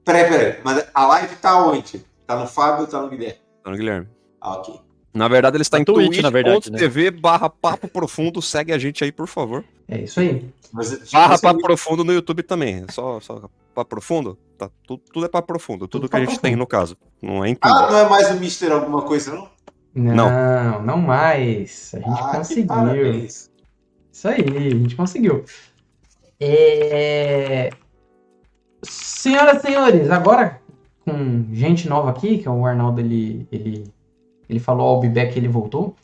Peraí. Mas a live tá onde? Tá no Fábio ou tá no Guilherme? Tá no Guilherme. Ah, ok. Na verdade, ele está em Twitch, na verdade, né? twitch.tv/Papo Profundo. Segue a gente aí, por favor. É isso aí. Papo Profundo no YouTube também. Só Papo Profundo? Tá, tudo é Papo Profundo. Tudo que a gente tem, no caso. Não é em tudo. Não é mais o Mister alguma coisa, não? Não mais. A gente conseguiu. Isso aí, a gente conseguiu. Senhoras e senhores, agora com gente nova aqui, que é o Arnaldo, ele falou ao Bibec, ele voltou.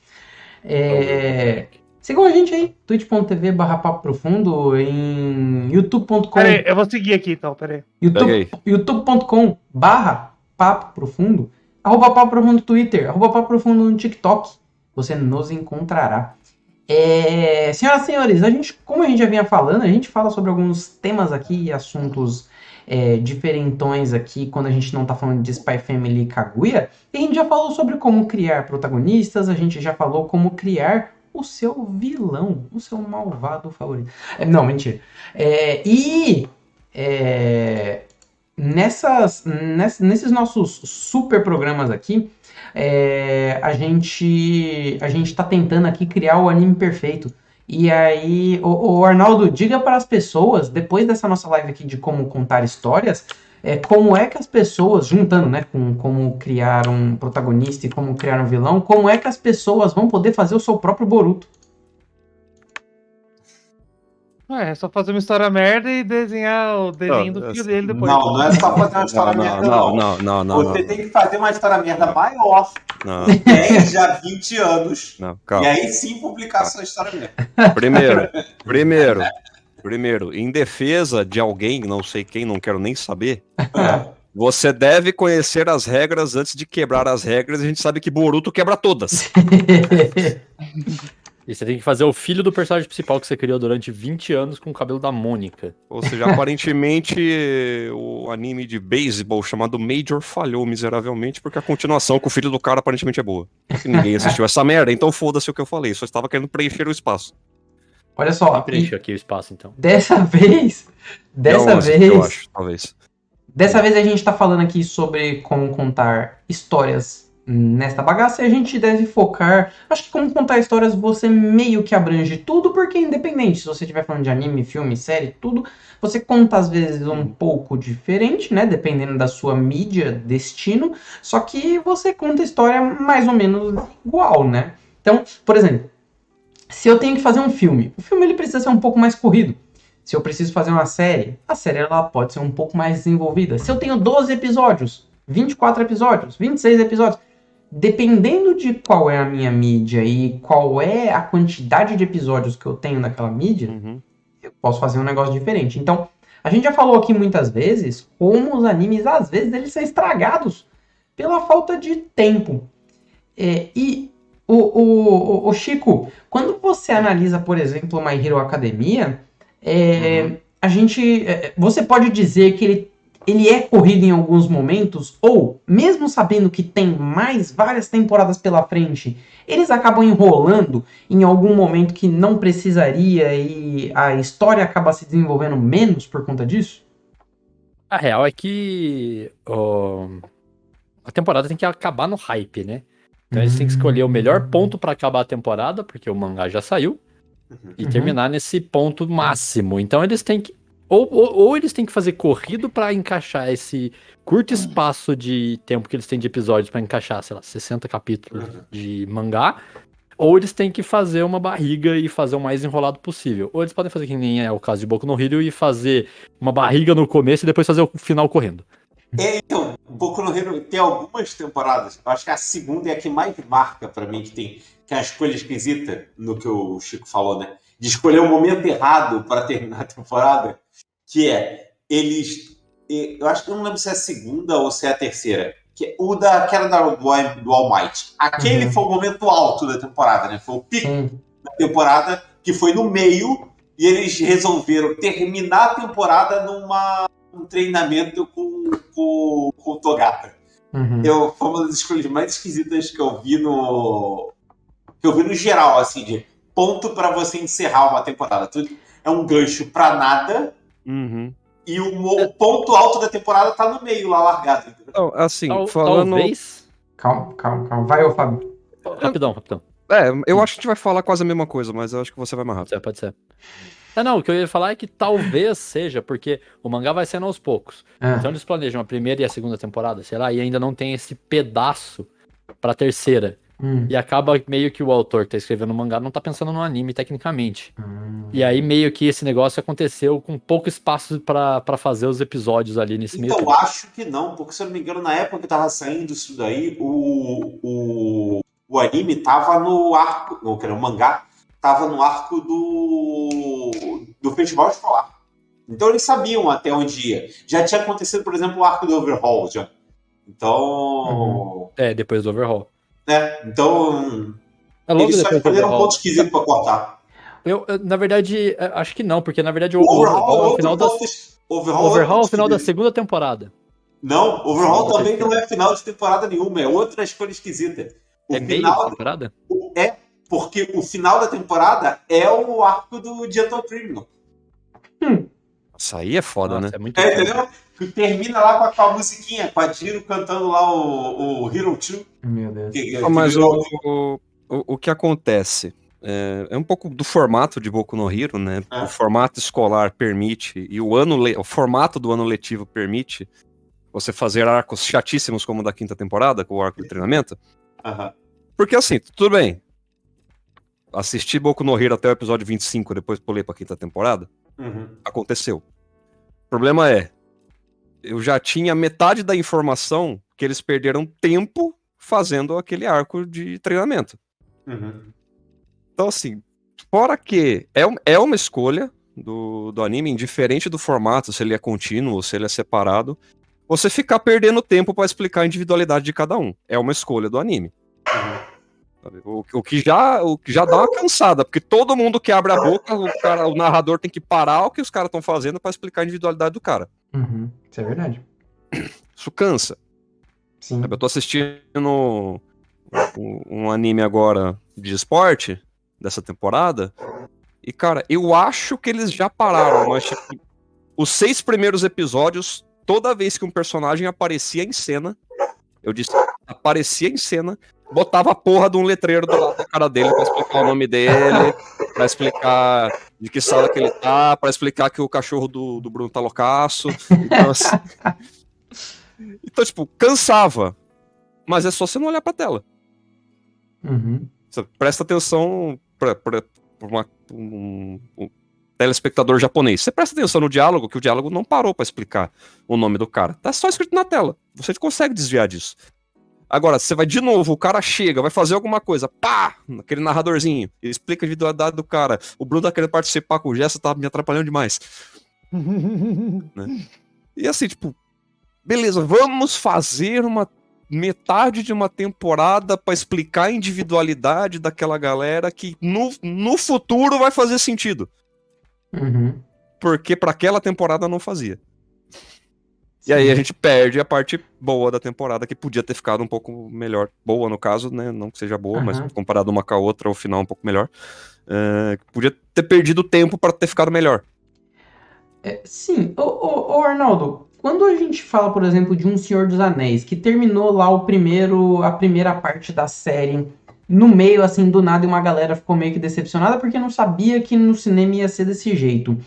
Sigam a gente aí, twitch.tv/Papo Profundo, em youtube.com. Peraí, eu vou seguir aqui então, peraí. youtube.com/Papo Profundo, @Papo Profundo no Twitter, @Papo Profundo no TikTok. Você nos encontrará. Senhoras e senhores, como a gente já vinha falando, a gente fala sobre alguns temas aqui, assuntos diferentões aqui, quando a gente não tá falando de Spy Family e Kaguya. E a gente já falou sobre como criar protagonistas, a gente já falou como criar o seu vilão, o seu malvado favorito. Não, mentira. Nesses nossos super programas aqui, a gente tá tentando aqui criar o anime perfeito. E aí, o Arnaldo, diga para as pessoas, depois dessa nossa live aqui de como contar histórias, como é que as pessoas, juntando, né, com como criar um protagonista e como criar um vilão, como é que as pessoas vão poder fazer o seu próprio Boruto? É só fazer uma história merda e desenhar o desenho do filho dele depois. Não é só fazer uma história merda, não. Você tem que fazer uma história merda maior. 10 a 20 anos. Não, calma. E aí sim publicar sua história merda. Primeiro, em defesa de alguém, não sei quem, não quero nem saber, você deve conhecer as regras antes de quebrar as regras. A gente sabe que Boruto quebra todas. E você tem que fazer o filho do personagem principal que você criou durante 20 anos com o cabelo da Mônica. Ou seja, aparentemente o anime de beisebol chamado Major falhou miseravelmente porque a continuação com o filho do cara aparentemente é boa. Porque ninguém assistiu essa merda, então foda-se o que eu falei. Só estava querendo preencher o espaço. Olha só. Preencher aqui o espaço, então. Dessa vez... Eu acho, talvez. Dessa vez a gente tá falando aqui sobre como contar histórias nesta bagaça, e a gente deve focar... Acho que como contar histórias você meio que abrange tudo, porque independente, se você estiver falando de anime, filme, série, tudo, você conta às vezes um pouco diferente, né? Dependendo da sua mídia, destino, só que você conta a história mais ou menos igual, né? Então, por exemplo, se eu tenho que fazer um filme, o filme ele precisa ser um pouco mais corrido. Se eu preciso fazer uma série, a série ela pode ser um pouco mais desenvolvida. Se eu tenho 12 episódios, 24 episódios, 26 episódios, dependendo de qual é a minha mídia e qual é a quantidade de episódios que eu tenho naquela mídia, eu posso fazer um negócio diferente. Então, a gente já falou aqui muitas vezes como os animes, às vezes, eles são estragados pela falta de tempo. O Chico, quando você analisa, por exemplo, My Hero Academia, você pode dizer que ele é corrido em alguns momentos, ou, mesmo sabendo que tem várias temporadas pela frente, eles acabam enrolando em algum momento que não precisaria e a história acaba se desenvolvendo menos por conta disso? A real é que a temporada tem que acabar no hype, né? Então eles têm que escolher o melhor ponto pra acabar a temporada, porque o mangá já saiu, e terminar nesse ponto máximo. Então eles têm que ou eles têm que fazer corrido pra encaixar esse curto espaço de tempo que eles têm de episódios pra encaixar, sei lá, 60 capítulos de mangá, ou eles têm que fazer uma barriga e fazer o mais enrolado possível. Ou eles podem fazer que nem é o caso de Boku no Hero e fazer uma barriga no começo e depois fazer o final correndo. Então, Boku no Hero tem algumas temporadas, eu acho que a segunda é a que mais marca pra mim, que é a escolha esquisita, no que o Chico falou, né? De escolher o momento errado para terminar a temporada, que eu acho que eu não lembro se é a segunda ou se é a terceira, que era do All Might. Aquele foi o momento alto da temporada, né? Foi o pico da temporada, que foi no meio, e eles resolveram terminar a temporada num treinamento com o Togata. Foi uma das escolhas mais esquisitas que eu vi no geral, assim, de ponto pra você encerrar uma temporada. Tudo é um gancho pra nada e o ponto alto da temporada tá no meio lá, largado. Entendeu? Então, assim, falando... Talvez... Calma. Vai, ô Fábio. Rapidão. Eu acho que a gente vai falar quase a mesma coisa, mas eu acho que você vai mais rápido. Pode ser. Não, o que eu ia falar é que talvez seja, porque o mangá vai sendo aos poucos. Então eles planejam a primeira e a segunda temporada, sei lá, e ainda não tem esse pedaço pra terceira. E acaba meio que o autor que tá escrevendo o mangá não tá pensando no anime tecnicamente. E aí meio que esse negócio aconteceu com pouco espaço pra fazer os episódios ali nesse meio Então, tempo. acho que não, porque se eu não me engano, na época que tava saindo isso daí, o anime tava no arco, o mangá tava no arco do festival escolar. Então eles sabiam até onde ia. Já tinha acontecido, por exemplo, o arco do Overhaul, já. Então... Depois do Overhaul. Então... Logo eles só depois do escolheram um Overhaul. ponto esquisito pra cortar. Eu, na verdade, acho que não, porque na verdade o Overhaul é o final da... Overhaul é o final da segunda temporada. Não, Overhaul também não é final de temporada nenhuma, é outra escolha esquisita. É meio de temporada? Porque o final da temporada é o arco do Gentle Criminal. Isso aí é foda, né? É muito Entendeu? Que termina lá com aquela musiquinha, com a Jiro cantando lá o Hero 2. Meu Deus. Mas o que acontece é um pouco do formato de Boku no Hero, né? O formato escolar permite, e o formato do ano letivo permite você fazer arcos chatíssimos como o da quinta temporada, com o arco de treinamento. Porque assim, tudo bem. Assisti Boku no Hero até o episódio 25, depois pulei pra quinta temporada. Aconteceu. O problema é, eu já tinha metade da informação que eles perderam tempo fazendo aquele arco de treinamento. Então assim, fora que é uma escolha do anime, indiferente do formato, se ele é contínuo ou se ele é separado, você ficar perdendo tempo pra explicar a individualidade de cada um. É uma escolha do anime. O que já dá uma cansada, porque todo mundo que abre a boca, o narrador tem que parar o que os caras estão fazendo pra explicar a individualidade do cara. Isso é verdade. Isso cansa. Sim. Eu tô assistindo um anime agora de esporte, dessa temporada, e cara, eu acho que eles já pararam, mas tipo, os 6 primeiros episódios, toda vez que um personagem aparecia em cena, botava a porra de um letreiro do lado da cara dele pra explicar o nome dele, pra explicar de que sala que ele tá, pra explicar que o cachorro do Bruno tá loucaço. Então, assim, tipo, cansava. Mas é só você não olhar pra tela. Você presta atenção pra um telespectador japonês. Você presta atenção no diálogo, que o diálogo não parou pra explicar o nome do cara. Tá só escrito na tela. Você consegue desviar disso. Agora, você vai de novo, o cara chega, vai fazer alguma coisa, pá, aquele narradorzinho, explica a individualidade do cara, o Bruno tá querendo participar com o gesto, tá me atrapalhando demais. Né? E assim, tipo, beleza, vamos fazer uma metade de uma temporada pra explicar a individualidade daquela galera que no futuro vai fazer sentido. Porque pra aquela temporada não fazia. E aí a gente perde a parte boa da temporada, que podia ter ficado um pouco melhor. Boa, no caso, né? Não que seja boa, mas comparado uma com a outra, o final é um pouco melhor. Podia ter perdido tempo para ter ficado melhor. Sim. Ô Arnaldo, quando a gente fala, por exemplo, de Um Senhor dos Anéis, que terminou lá a primeira parte da série, no meio, assim, do nada, e uma galera ficou meio que decepcionada porque não sabia que no cinema ia ser desse jeito.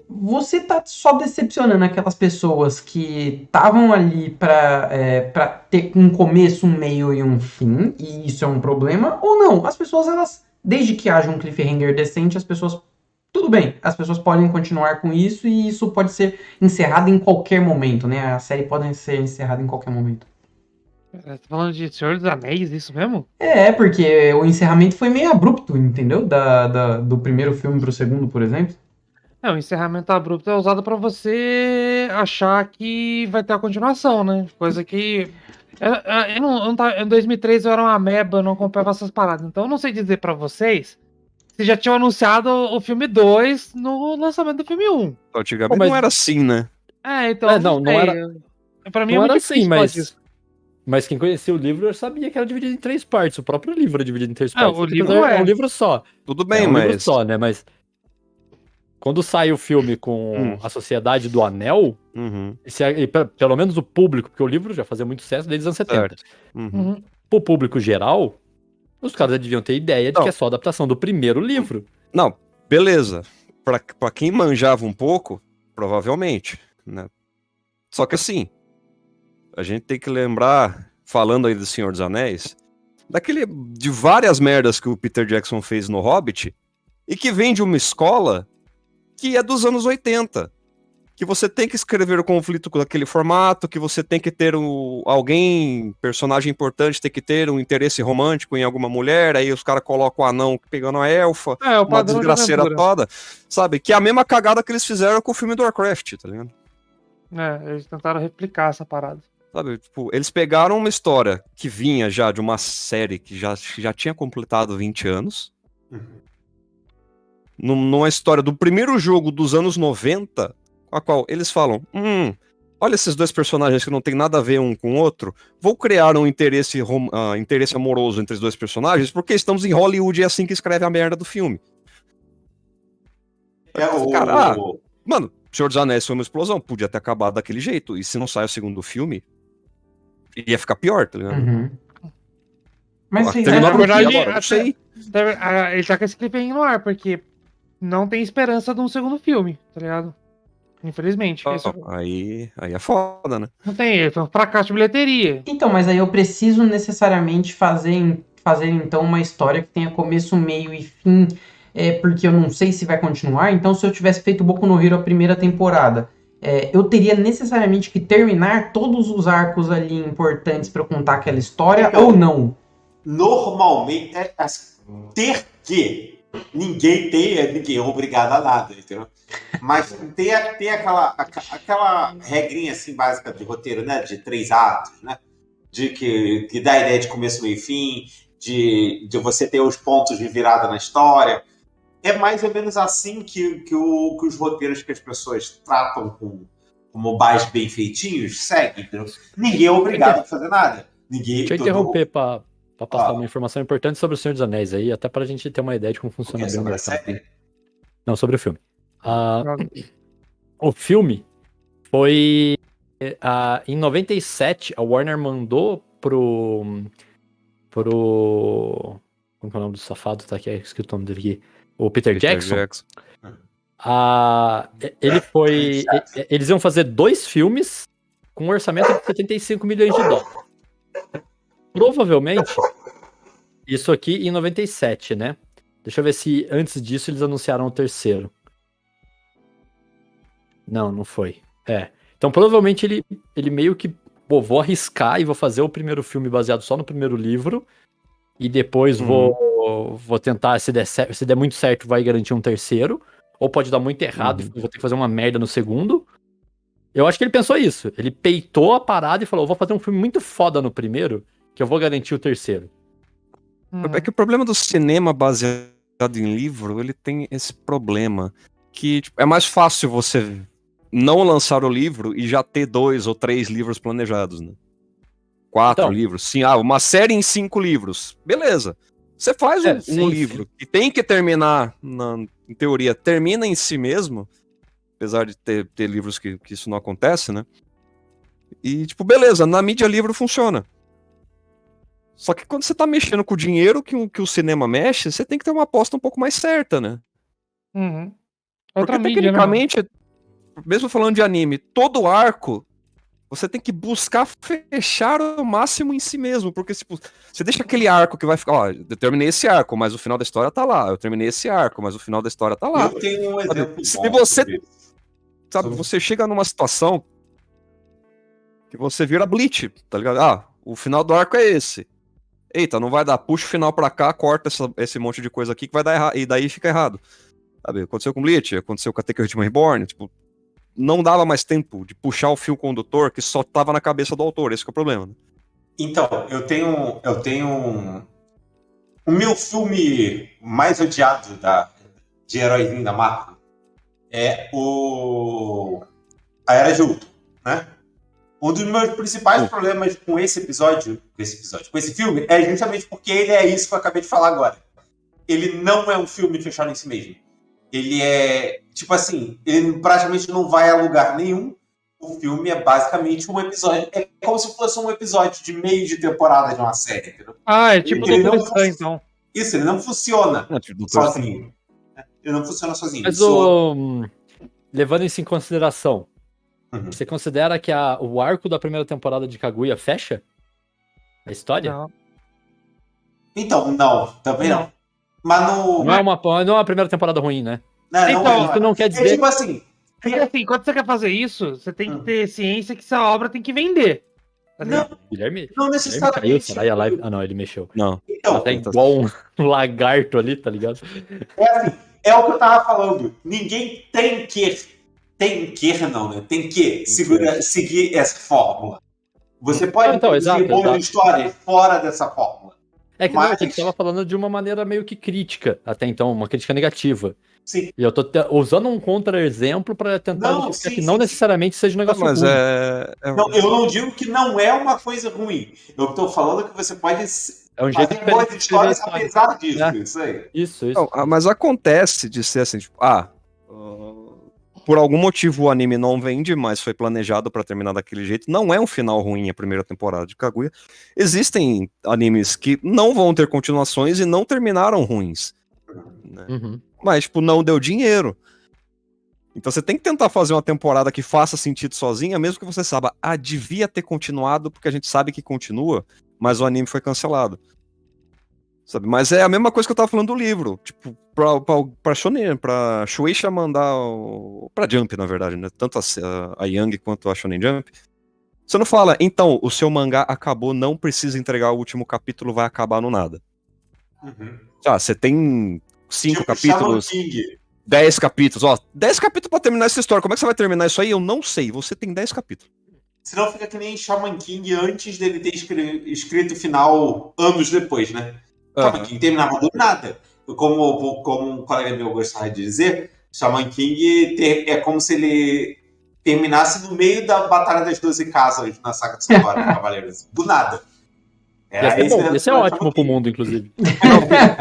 Você tá só decepcionando aquelas pessoas que estavam ali pra ter um começo, um meio e um fim, e isso é um problema, ou não? As pessoas, elas, desde que haja um cliffhanger decente, as pessoas, tudo bem, as pessoas podem continuar com isso e isso pode ser encerrado em qualquer momento, né? A série pode ser encerrada em qualquer momento. Você tá falando de Senhor dos Anéis, isso mesmo? Porque o encerramento foi meio abrupto, entendeu? Do primeiro filme pro segundo, por exemplo. O encerramento abrupto é usado pra você achar que vai ter a continuação, né? Coisa que... em 2003 eu era uma ameba, eu não acompanhava essas paradas. Então eu não sei dizer pra vocês se já tinham anunciado o filme 2 no lançamento do filme 1. Antigamente não era assim, né? Então não era... Pra mim não é era muito assim, difícil mas quem conhecia o livro sabia que era dividido em 3 partes. O próprio livro é dividido em 3 partes. O livro é um livro só. Tudo bem, um mas... livro só, né? Mas quando sai o filme com a Sociedade do Anel, Uhum. pelo menos o público, porque o livro já fazia muito sucesso desde os anos 70. Certo. Uhum. Pro público geral, os caras deviam ter ideia de Não. que é só adaptação do primeiro livro. Não, beleza. Pra quem manjava um pouco, provavelmente, né? Só que assim, a gente tem que lembrar, falando aí do Senhor dos Anéis, de várias merdas que o Peter Jackson fez no Hobbit, e que vem de uma escola que é dos anos 80. Que você tem que escrever o conflito com aquele formato, que você tem que ter personagem importante, tem que ter um interesse romântico em alguma mulher, aí os caras colocam o anão pegando a elfa, É, o uma padrão de desgraceira aventura. toda, sabe? Que é a mesma cagada que eles fizeram com o filme do Warcraft, tá ligado? Eles tentaram replicar essa parada. Sabe, tipo, eles pegaram uma história que vinha já de uma série que já tinha completado 20 anos, numa história do primeiro jogo dos anos 90, a qual eles falam, olha esses dois personagens que não tem nada a ver um com o outro, vou criar um interesse amoroso entre os dois personagens, porque estamos em Hollywood e é assim que escreve a merda do filme. Mano, Senhor dos Anéis foi uma explosão, podia ter acabado daquele jeito, e se não sai o segundo filme, ia ficar pior, tá ligado? Uhum. Mas vocês Terminou acham por aí que... agora, não sei. Ele tá com esse clipe no ar, porque não tem esperança de um segundo filme, tá ligado? Infelizmente. Aí é foda, né? Não tem, foi um fracasso de bilheteria. Então, mas aí eu preciso necessariamente fazer então uma história que tenha começo, meio e fim, porque eu não sei se vai continuar. Então, se eu tivesse feito Boku no Hero a primeira temporada, eu teria necessariamente que terminar todos os arcos ali importantes para eu contar aquela história, Então, ou não? Normalmente, ter que... Ninguém é obrigado a nada, entendeu? Mas tem aquela regrinha assim básica de roteiro, né? De 3 atos, né? Que dá a ideia de começo, meio e fim, de você ter os pontos de virada na história. É mais ou menos assim que os roteiros que as pessoas tratam como mais bem feitinhos seguem, entendeu? Ninguém é obrigado a fazer nada. Deixa eu interromper para passar uma informação importante sobre o Senhor dos Anéis aí, até pra gente ter uma ideia de como funciona bem o mercado. Não, sobre o filme. O filme foi... em 97, a Warner mandou pro... Como é o nome do safado? Tá aqui, escrito o nome dele aqui. O Peter Jackson. Eles iam fazer 2 filmes com um orçamento de 75 milhões de dólares. Provavelmente, isso aqui em 97, né? Deixa eu ver se antes disso eles anunciaram o terceiro. Não foi. Então provavelmente ele meio que, vou arriscar e vou fazer o primeiro filme baseado só no primeiro livro. E depois vou tentar, se der muito certo, vai garantir um terceiro. Ou pode dar muito errado e vou ter que fazer uma merda no segundo. Eu acho que ele pensou isso. Ele peitou a parada e falou, vou fazer um filme muito foda no primeiro, que eu vou garantir o terceiro. É que o problema do cinema baseado em livro, ele tem esse problema. Que é mais fácil você não lançar o livro e já ter 2 ou 3 livros planejados, né? 4 livros. Sim, uma série em 5 livros. Beleza. Você faz um livro que tem que terminar, em teoria, termina em si mesmo, apesar de ter livros que isso não acontece, né? E, beleza, na mídia livro funciona. Só que quando você tá mexendo com o dinheiro que o cinema mexe, você tem que ter uma aposta um pouco mais certa, né? Porque tecnicamente, mesmo falando de anime, todo arco, você tem que buscar fechar o máximo em si mesmo, porque você deixa aquele arco que vai ficar, eu terminei esse arco, mas o final da história tá lá, eu terminei esse arco, mas o final da história tá lá. Eu tenho um exemplo Se você, você chega numa situação que você vira Bleach, tá ligado? O final do arco é esse. Eita, não vai dar, puxa o final pra cá, corta esse monte de coisa aqui que vai dar errado, e daí fica errado. Sabe, aconteceu com Bleach, aconteceu com Attack on Titan Reborn, não dava mais tempo de puxar o fio condutor que só tava na cabeça do autor, esse que é o problema, né? Então, eu tenho o meu filme mais odiado de heróizinho da Marvel é a Era de Ultron, né? Um dos meus principais problemas com esse filme, é justamente porque ele é isso que eu acabei de falar agora. Ele não é um filme fechado em si mesmo. ele é, tipo assim, ele praticamente não vai a lugar nenhum. O filme é basicamente um episódio. É como se fosse um episódio de meio de temporada de uma série, entendeu? É tipo Ele Doutor não Estranho, então. Isso, ele não funciona Doutor sozinho. Ele não funciona sozinho. Mas levando isso em consideração, você considera que o arco da primeira temporada de Kaguya fecha a história? Não. Então, não, também não. Mas no. Não é uma primeira temporada ruim, né? Não, Então, Isso não quer dizer. É tipo assim. É que assim, quando você quer fazer isso, você tem que ter ciência que essa obra tem que vender. Assim, Não, Guilherme não caiu, necessariamente. será? A live... Ah, não, ele mexeu. Não. Então, Tá igual um lagarto ali, tá ligado? é assim, é o que eu tava falando. Ninguém tem que não, né? Tem que seguir essa fórmula. Você pode Então, produzir exato. boas histórias fora dessa fórmula. É que Mas- não, a gente tava falando de uma maneira meio que crítica, até então, uma crítica negativa. Sim. E eu tô usando um contra-exemplo pra tentar Não, justificar sim, que não sim, necessariamente seja um negócio Mas ruim. Não, eu não digo que não é uma coisa ruim. Eu tô falando que você pode É um jeito fazer boas diferente de escrever histórias história. apesar disso. É. Isso aí. Isso. Não, mas acontece de ser assim, tipo, por algum motivo o anime não vende, mas foi planejado pra terminar daquele jeito. Não é um final ruim a primeira temporada de Kaguya. Existem animes que não vão ter continuações e não terminaram ruins. Né? Uhum. Mas, tipo, não deu dinheiro. Então você tem que tentar fazer uma temporada que faça sentido sozinha, mesmo que você saiba, devia ter continuado, porque a gente sabe que continua, mas o anime foi cancelado. Sabe? Mas é a mesma coisa que eu tava falando do livro. Tipo, pra Shonen, pra Shueisha mandar pra Jump, na verdade, né? Tanto a Young quanto a Shonen Jump. Você não fala, então, o seu mangá acabou, não precisa entregar o último capítulo, vai acabar no nada. Você tem 5 Tipo capítulos, Shaman King. 10 capítulos. 10 capítulos pra terminar essa história. Como é que você vai terminar isso aí? Eu não sei. Você tem 10 capítulos. Senão fica que nem Shaman King antes dele ter escrito o final anos depois, né? Shaman King terminava do nada. Como um colega meu gostava de dizer, Shaman King é como se ele terminasse no meio da Batalha das 12 Casas na saga de Cavaleiros. Do nada. Esse é ótimo pro mundo, inclusive.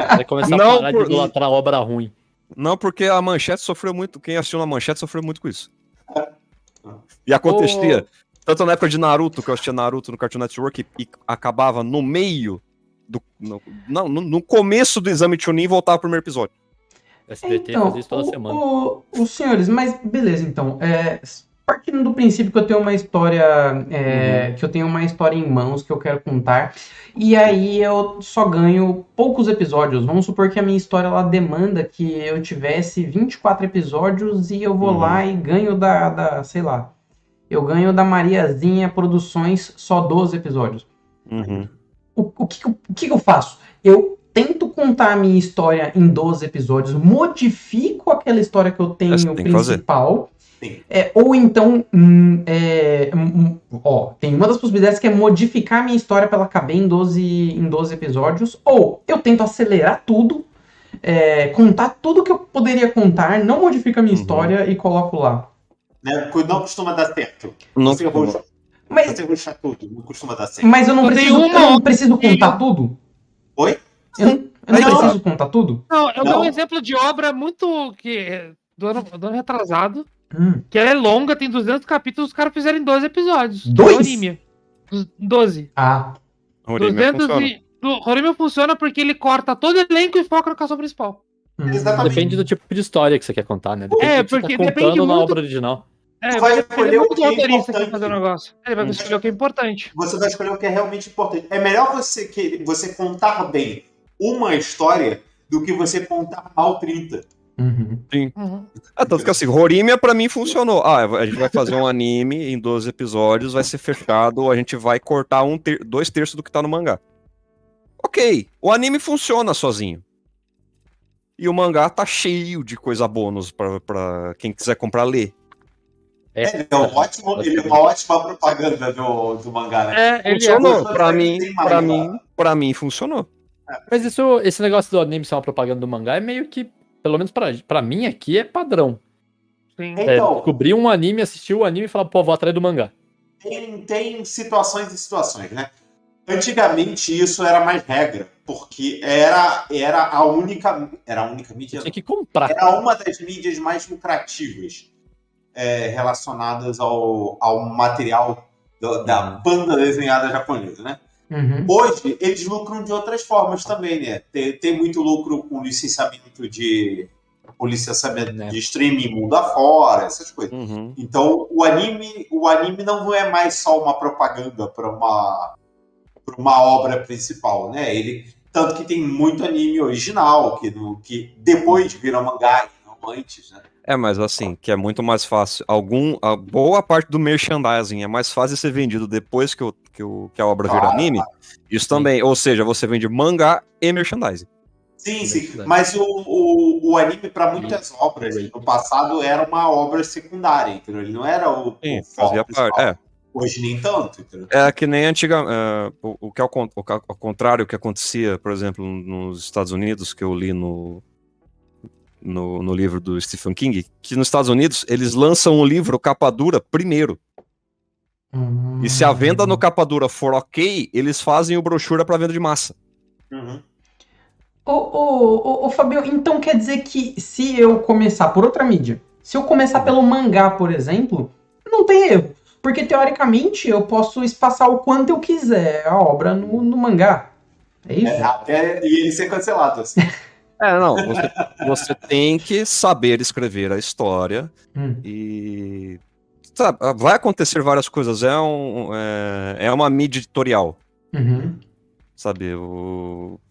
Vai começar a Não, parar de idolatrar obra ruim. Não, porque a Manchete sofreu muito. Quem assistiu na Manchete sofreu muito com isso. E acontecia. Tanto na época de Naruto, que eu assistia Naruto no Cartoon Network, e acabava no meio. No começo do exame Chunin e voltava pro primeiro episódio. SBT Então, faz isso toda semana. os senhores, mas beleza, então. Partindo do princípio que eu tenho uma história. Que eu tenho uma história em mãos que eu quero contar. E aí eu só ganho poucos episódios. Vamos supor que a minha história ela demanda que eu tivesse 24 episódios e eu vou lá e ganho sei lá. Eu ganho da Mariazinha Produções só 12 episódios. O que eu faço? Eu tento contar a minha história em 12 episódios, modifico aquela história que eu tenho principal. Ou então, tem uma das possibilidades que é modificar a minha história para ela caber em 12 episódios, ou eu tento acelerar tudo, contar tudo que eu poderia contar, não modifico a minha história e coloco lá. Não costuma dar certo. Não Você ruxa tudo, não costuma dar certo. Mas eu não preciso contar tudo? Oi? Eu não preciso contar tudo? Não, eu dou um exemplo de obra muito do ano retrasado, que ela é longa, tem 200 capítulos, os caras fizeram em 12 episódios. 2? 12. Horimiya funciona porque ele corta todo o elenco e foca no cação principal. Exatamente. Depende do tipo de história que você quer contar, né? Depende do que porque você tá depende contando na muito... obra original. vai escolher o que é roteirista que importante. fazer o negócio. Ele vai escolher o que é importante. Você vai escolher o que é realmente importante. É melhor você contar bem uma história do que você contar mal 30. Sim. Tanto que assim, Horimiya pra mim funcionou. A gente vai fazer um anime em 12 episódios, vai ser fechado, a gente vai cortar 2/3 do que tá no mangá. Ok, o anime funciona sozinho. E o mangá tá cheio de coisa bônus pra quem quiser comprar ler. Ele é uma ótima propaganda do mangá, né? Funcionou. Pra mim funcionou. Mas esse negócio do anime ser uma propaganda do mangá é meio que, pelo menos pra mim aqui, é padrão. Sim. Descobrir um anime, assistir o anime e falar, pô, vou atrás do mangá. Tem situações e situações, né? Antigamente isso era mais regra, porque era a única mídia. Tinha que comprar. Era uma das mídias mais lucrativas relacionadas ao material da banda desenhada japonesa, né? Hoje, eles lucram de outras formas também, né? Tem muito lucro com licenciamento de streaming mundo afora, essas coisas. Então, o anime não é mais só uma propaganda para uma obra principal, né? Tanto que tem muito anime original, que depois vira mangá, não antes, né? Mas assim, que é muito mais fácil. A boa parte do merchandising é mais fácil ser vendido depois que a obra vira anime. Isso também, ou seja, você vende mangá e merchandising. Sim. Mas o anime, para muitas obras, no passado, era uma obra secundária, entendeu? Ele não era o fazia parte. Hoje nem tanto, entendeu? É que nem o que ao contrário que acontecia, por exemplo, nos Estados Unidos, que eu li no livro do Stephen King, que nos Estados Unidos eles lançam o livro capa dura primeiro. E se a venda no capa dura for ok, eles fazem o brochura para venda de massa. Ô, Fabio, então quer dizer que se eu começar por outra mídia, se eu começar pelo mangá, por exemplo, não tem erro. Porque, teoricamente, eu posso espaçar o quanto eu quiser a obra no mangá. É isso? Até ele ser cancelado, assim. Não, você tem que saber escrever a história e... Sabe, vai acontecer várias coisas, é uma mídia editorial. Sabe,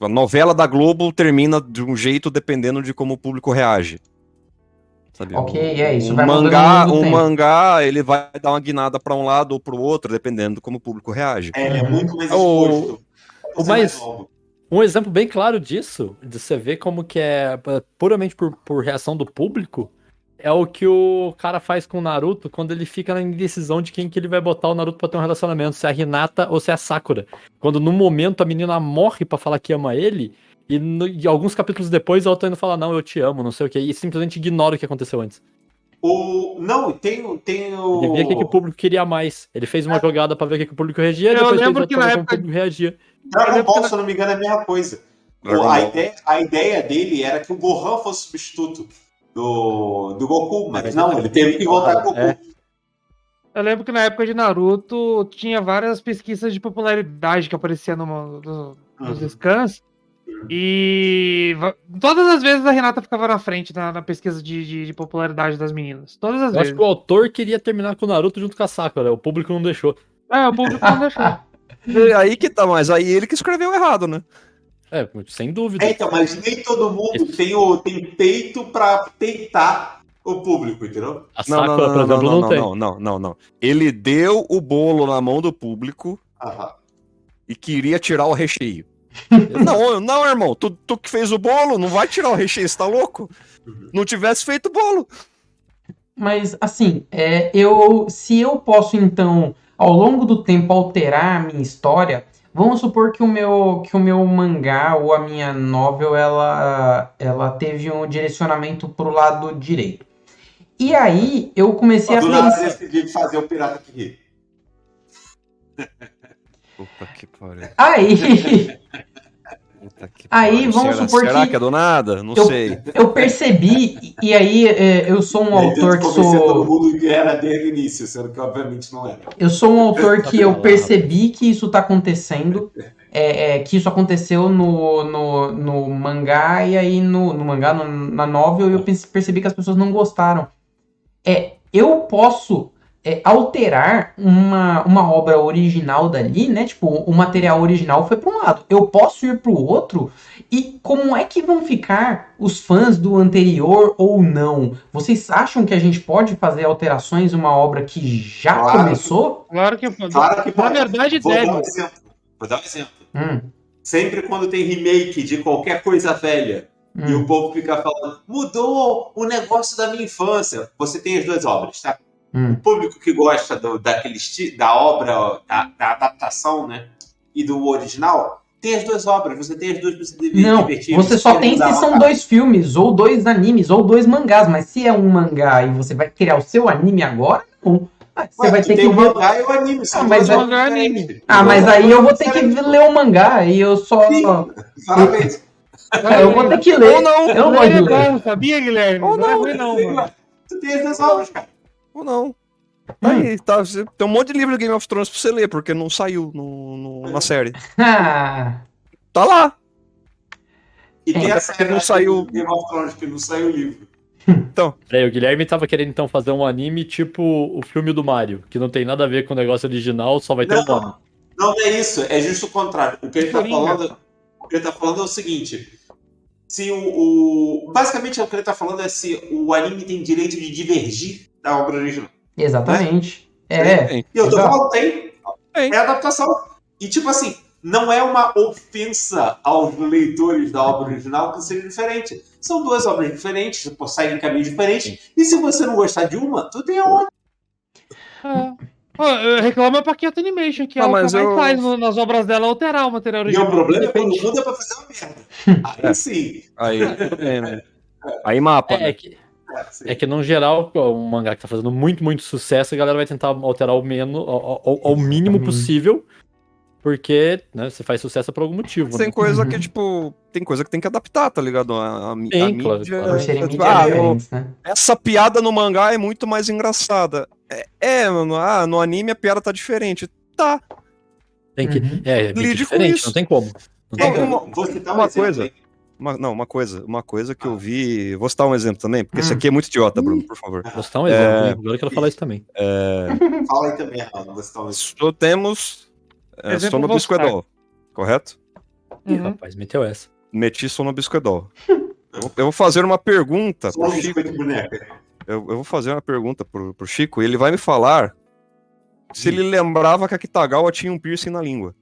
a novela da Globo termina de um jeito dependendo de como o público reage. Sabe, isso um vai mangá, ele vai dar uma guinada para um lado ou para o outro, dependendo de como o público reage. Ele é muito mais exposto. Um exemplo bem claro disso, de você ver como que é puramente por reação do público, é o que o cara faz com o Naruto quando ele fica na indecisão de quem que ele vai botar o Naruto pra ter um relacionamento, se é a Hinata ou se é a Sakura. Quando no momento a menina morre pra falar que ama ele, e alguns capítulos depois a outra indo falar, não, eu te amo, não sei o que, e simplesmente ignora o que aconteceu antes. Ele via o que o público queria mais. Ele fez uma jogada pra ver o que o público reagia, e depois fez outra pra ver como o público reagia. Dragon Ball, se eu não me engano, é a mesma coisa. A ideia dele era que o Gohan fosse substituto do Goku, mas não, ele teve que voltar com o Goku. Eu lembro que na época de Naruto tinha várias pesquisas de popularidade que apareciam nos scans. E todas as vezes a Hinata ficava na frente na pesquisa de popularidade das meninas. Todas as vezes. Acho que o autor queria terminar com o Naruto junto com a Sakura, o público não deixou. O público não deixou. Aí que tá, mas aí ele que escreveu errado, né? Sem dúvida. Então, mas nem todo mundo tem peito pra peitar o público, entendeu? A Sakura, por exemplo, não tem. Não. Ele deu o bolo na mão do público e queria tirar o recheio. Não, irmão, tu que fez o bolo, não vai tirar o recheio, você tá louco? Não tivesse feito o bolo. Mas, assim, se eu posso, então, ao longo do tempo, alterar a minha história, vamos supor que o meu mangá ou a minha novel, ela teve um direcionamento pro lado direito. E aí, eu comecei a pensar... Eu decidi fazer o Pirata que ri. Puta que pariu. Aí vamos supor que... Será que é do nada? Não sei. Eu percebi, e aí eu sou um autor que sou... todo mundo que era desde o início, sendo que obviamente não era. Eu sou um autor que eu percebi que isso tá acontecendo, que isso aconteceu no mangá, e aí na novel, eu percebi que as pessoas não gostaram. Eu posso... alterar uma obra original dali, né? Tipo, o material original foi para um lado. Eu posso ir para o outro. E como é que vão ficar os fãs do anterior ou não? Vocês acham que a gente pode fazer alterações em uma obra que já começou? Claro que pode. Na verdade, deve. Vou dar um exemplo. Sempre quando tem remake de qualquer coisa velha e o povo fica falando, mudou o negócio da minha infância. Você tem as duas obras, tá? O público que gosta da obra, da adaptação, né, e do original, tem as duas obras, você tem as duas pra se divertir. Não, você só tem se são dois filmes, ou dois animes, ou dois mangás, mas se é um mangá e você vai criar o seu anime agora, não. Você vai ter tem que o ver. mangá e o anime. São mas duas o mangá é obras anime. diferentes. Mas aí eu vou ter que ler o mangá e eu só. Sim, parabéns. Eu vou ter que ler. Ou não. Eu não gosto de É ler. bom, sabia, Guilherme? Ou Não é não. ruim, não, mano. Tu tem as duas obras, cara. Ou não. Tá aí, tá, tem um monte de livro de Game of Thrones pra você ler, porque não saiu na série. Ah, Tá lá. E tem Até a série não saiu- do Game of Thrones, que não saiu o livro. Peraí, o Guilherme tava querendo então fazer um anime tipo o filme do Mario, que não tem nada a ver com o negócio original, só vai ter o nome. Não é isso, é justo o contrário. O que ele tá Coringa. falando é o seguinte: se basicamente o que ele tá falando é se o anime tem direito de divergir da obra original. exatamente. Tem. E eu tô Exato. falando, tem. Tem. É adaptação. E tipo assim, não é uma ofensa aos leitores da obra original que seja diferente. São duas obras diferentes, seguem caminhos diferentes. E se você não gostar de uma, tu tem a outra. Reclama pra Kyoto Animation, que é Ah, o que mas mais eu- faz nas obras dela alterar o material E o original. problema é quando Depende. muda pra fazer uma merda. Aí sim. Aí, tudo bem, né? Aí mapa, É né? que, Sim. é que, no geral, um mangá que tá fazendo muito, muito sucesso, a galera vai tentar alterar ao mínimo Exatamente. possível, porque, né, você faz sucesso por algum motivo, Tem né? coisa Uhum. que, tipo, tem coisa que tem que adaptar, tá ligado? A Sim, claro, mídia. claro. Por serem tipo, mídias meu, diferentes, né? essa piada no mangá é muito mais engraçada. Mano, no anime a piada tá diferente. Tá. Tem que, Uhum. é bem Lide com diferente, isso. não tem como. Não tem Não, como. Vou citar um uma exemplo coisa. aí. Uma coisa que eu vi. Vou citar um exemplo também, porque esse aqui é muito idiota, Bruno, por favor. Vou citar um exemplo, hein? Agora eu quero falar isso também. Fala aí também, Arnaldo. Vou citar um exemplo. Só temos Exemplo Sonobisquedol, correto? Ih, Uhum. rapaz, meteu essa. Meti Sonobisquedol. Eu vou fazer uma pergunta Só pro um Chico. biscoito boneca. Eu vou fazer uma pergunta pro Chico e ele vai me falar se ele lembrava que a Kitagawa tinha um piercing na língua.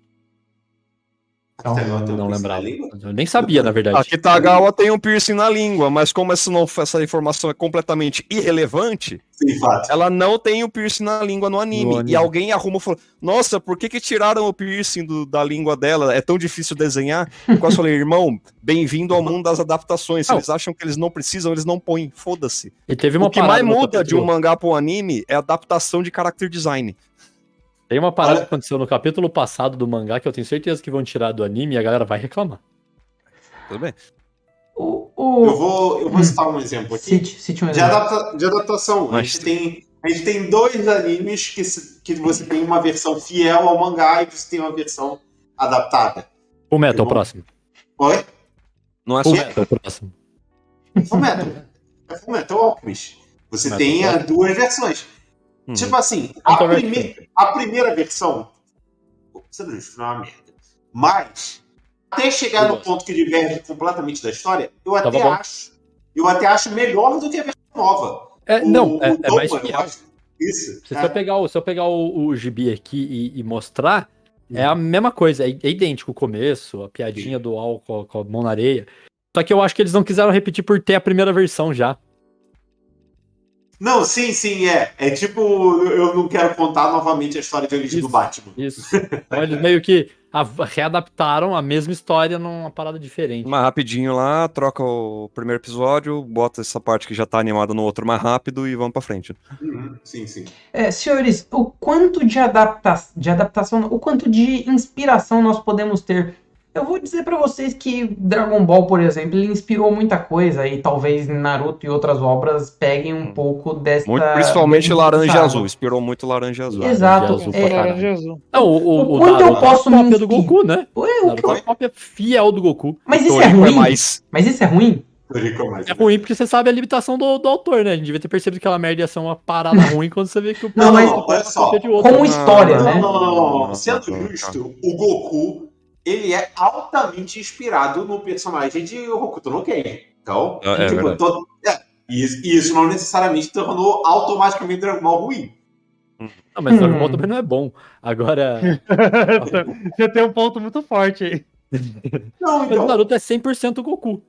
Então, Não lembrava. Eu nem sabia, na A verdade. Kitagawa tem um piercing na língua, mas como essa informação é completamente irrelevante, Sim, fato. ela não tem o piercing na língua no anime. No anime. E alguém arruma e falou: nossa, por que tiraram o piercing da língua dela? É tão difícil desenhar. Eu quase falei, irmão, bem-vindo ao mundo das adaptações. Se Não. eles acham que eles não precisam, eles não põem. Foda-se. E teve uma O que mais parada no muda de um capítulo- mangá pro anime é a adaptação de character design. Tem uma parada Olha- que aconteceu no capítulo passado do mangá que eu tenho certeza que vão tirar do anime e a galera vai reclamar. Tudo bem? Eu vou citar um exemplo aqui. Cite um De, exemplo. de adaptação. A gente tem dois animes que você tem uma versão fiel ao mangá e você tem uma versão adaptada. O Metal, Irmão. próximo. Oi? Não é O só. Metal, próximo. Fullmetal. É Fullmetal Alchemist. Você Fullmetal tem as Alchemist. duas versões. Uhum. Tipo assim, Controverso. a primeira versão, você não é uma merda. Mas, até chegar Eu no gosto. ponto que diverge completamente da história, eu Tava até bom. acho melhor do que a versão nova. É mais Doma, eu fiel. acho. Isso. Se eu pegar o gibi aqui e mostrar, é a mesma coisa, é idêntico o começo, a piadinha do álcool com a mão na areia. Só que eu acho que eles não quiseram repetir por ter a primeira versão já. Não, sim, é. É tipo, eu não quero contar novamente a história de origem do Batman. Isso. Então eles meio que readaptaram a mesma história numa parada diferente. Mais rapidinho lá, troca o primeiro episódio, bota essa parte que já tá animada no outro mais rápido e vamos pra frente. Sim. Senhores, o quanto de adaptação, o quanto de inspiração nós podemos ter? Eu vou dizer pra vocês que Dragon Ball, por exemplo, ele inspirou muita coisa e talvez Naruto e outras obras peguem um pouco desta... Principalmente Laranja e dessa Azul, inspirou muito Laranja e Azul. Exato. Laranja e Azul pra É, caralho. Laranja azul. Não, O o quanto eu Naruto posso é me uma cópia do inspirar? Goku, né? Ué, o Naruto que é eu- uma cópia fiel do Goku. Mas isso é Toriko ruim? mais. Mas isso é ruim? É ruim porque você sabe a limitação do autor, né? A gente devia ter percebido que aquela merda ia ser uma parada ruim quando você vê que o Não, mas- olha só. de outro. Como história, né? Não. Sendo justo, o Goku, ele é altamente inspirado no personagem de Hokuto no Ken. Então, É verdade. isso não necessariamente tornou automaticamente Dragon Ball ruim. Não, mas Dragon Ball também não é bom. Agora, Você tem um ponto muito forte aí. Não, mas o então, Naruto é 100% Goku.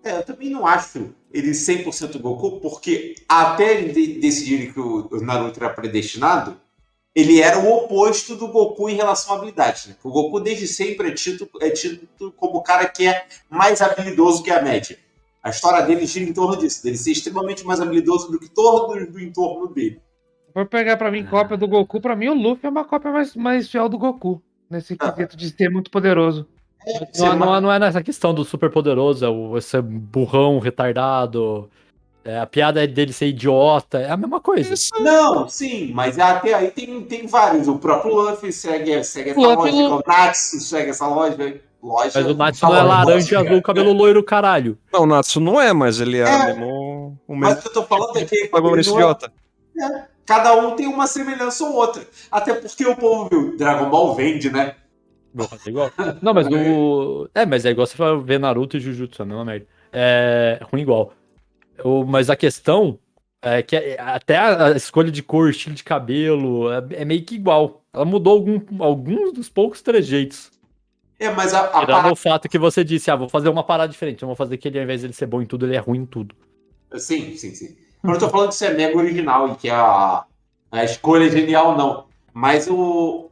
eu também não acho ele 100% Goku, porque até ele decidirem que o Naruto era predestinado, ele era o oposto do Goku em relação à habilidade. Né? O Goku desde sempre é tido como o cara que é mais habilidoso que a média. A história dele gira em torno disso, dele ser extremamente mais habilidoso do que todos do entorno dele. for pegar pra mim cópia do Goku, pra mim o Luffy é uma cópia mais fiel do Goku. Nesse quesito de ser muito poderoso. Não é nessa questão do super poderoso, esse burrão, retardado. A piada é dele ser idiota, é a mesma coisa. Não, sim, mas até aí tem vários. O próprio Luffy segue essa Luffy- lógica, o Natsu segue essa lógica. Mas o Natsu não é laranja e azul, cabelo loiro, caralho. Não, o Natsu não é, mas ele é o Mas mesmo o que eu tô falando é que protagonista ele não é- idiota. cada um tem uma semelhança ou outra. Até porque o povo viu, Dragon Ball vende, né? Vou fazer igual. Não, mas mas é igual você ver Naruto e Jujutsu, é a mesma merda. É ruim igual. Mas a questão é que até a escolha de cor, estilo de cabelo, é meio que igual. Ela mudou alguns dos poucos trejeitos. Mas a Tirando parada. o fato que você disse, vou fazer uma parada diferente. Eu vou fazer que ele, ao invés de ele ser bom em tudo, ele é ruim em tudo. Sim. Eu não tô falando que isso é mega original e que a escolha é genial, não. Mas o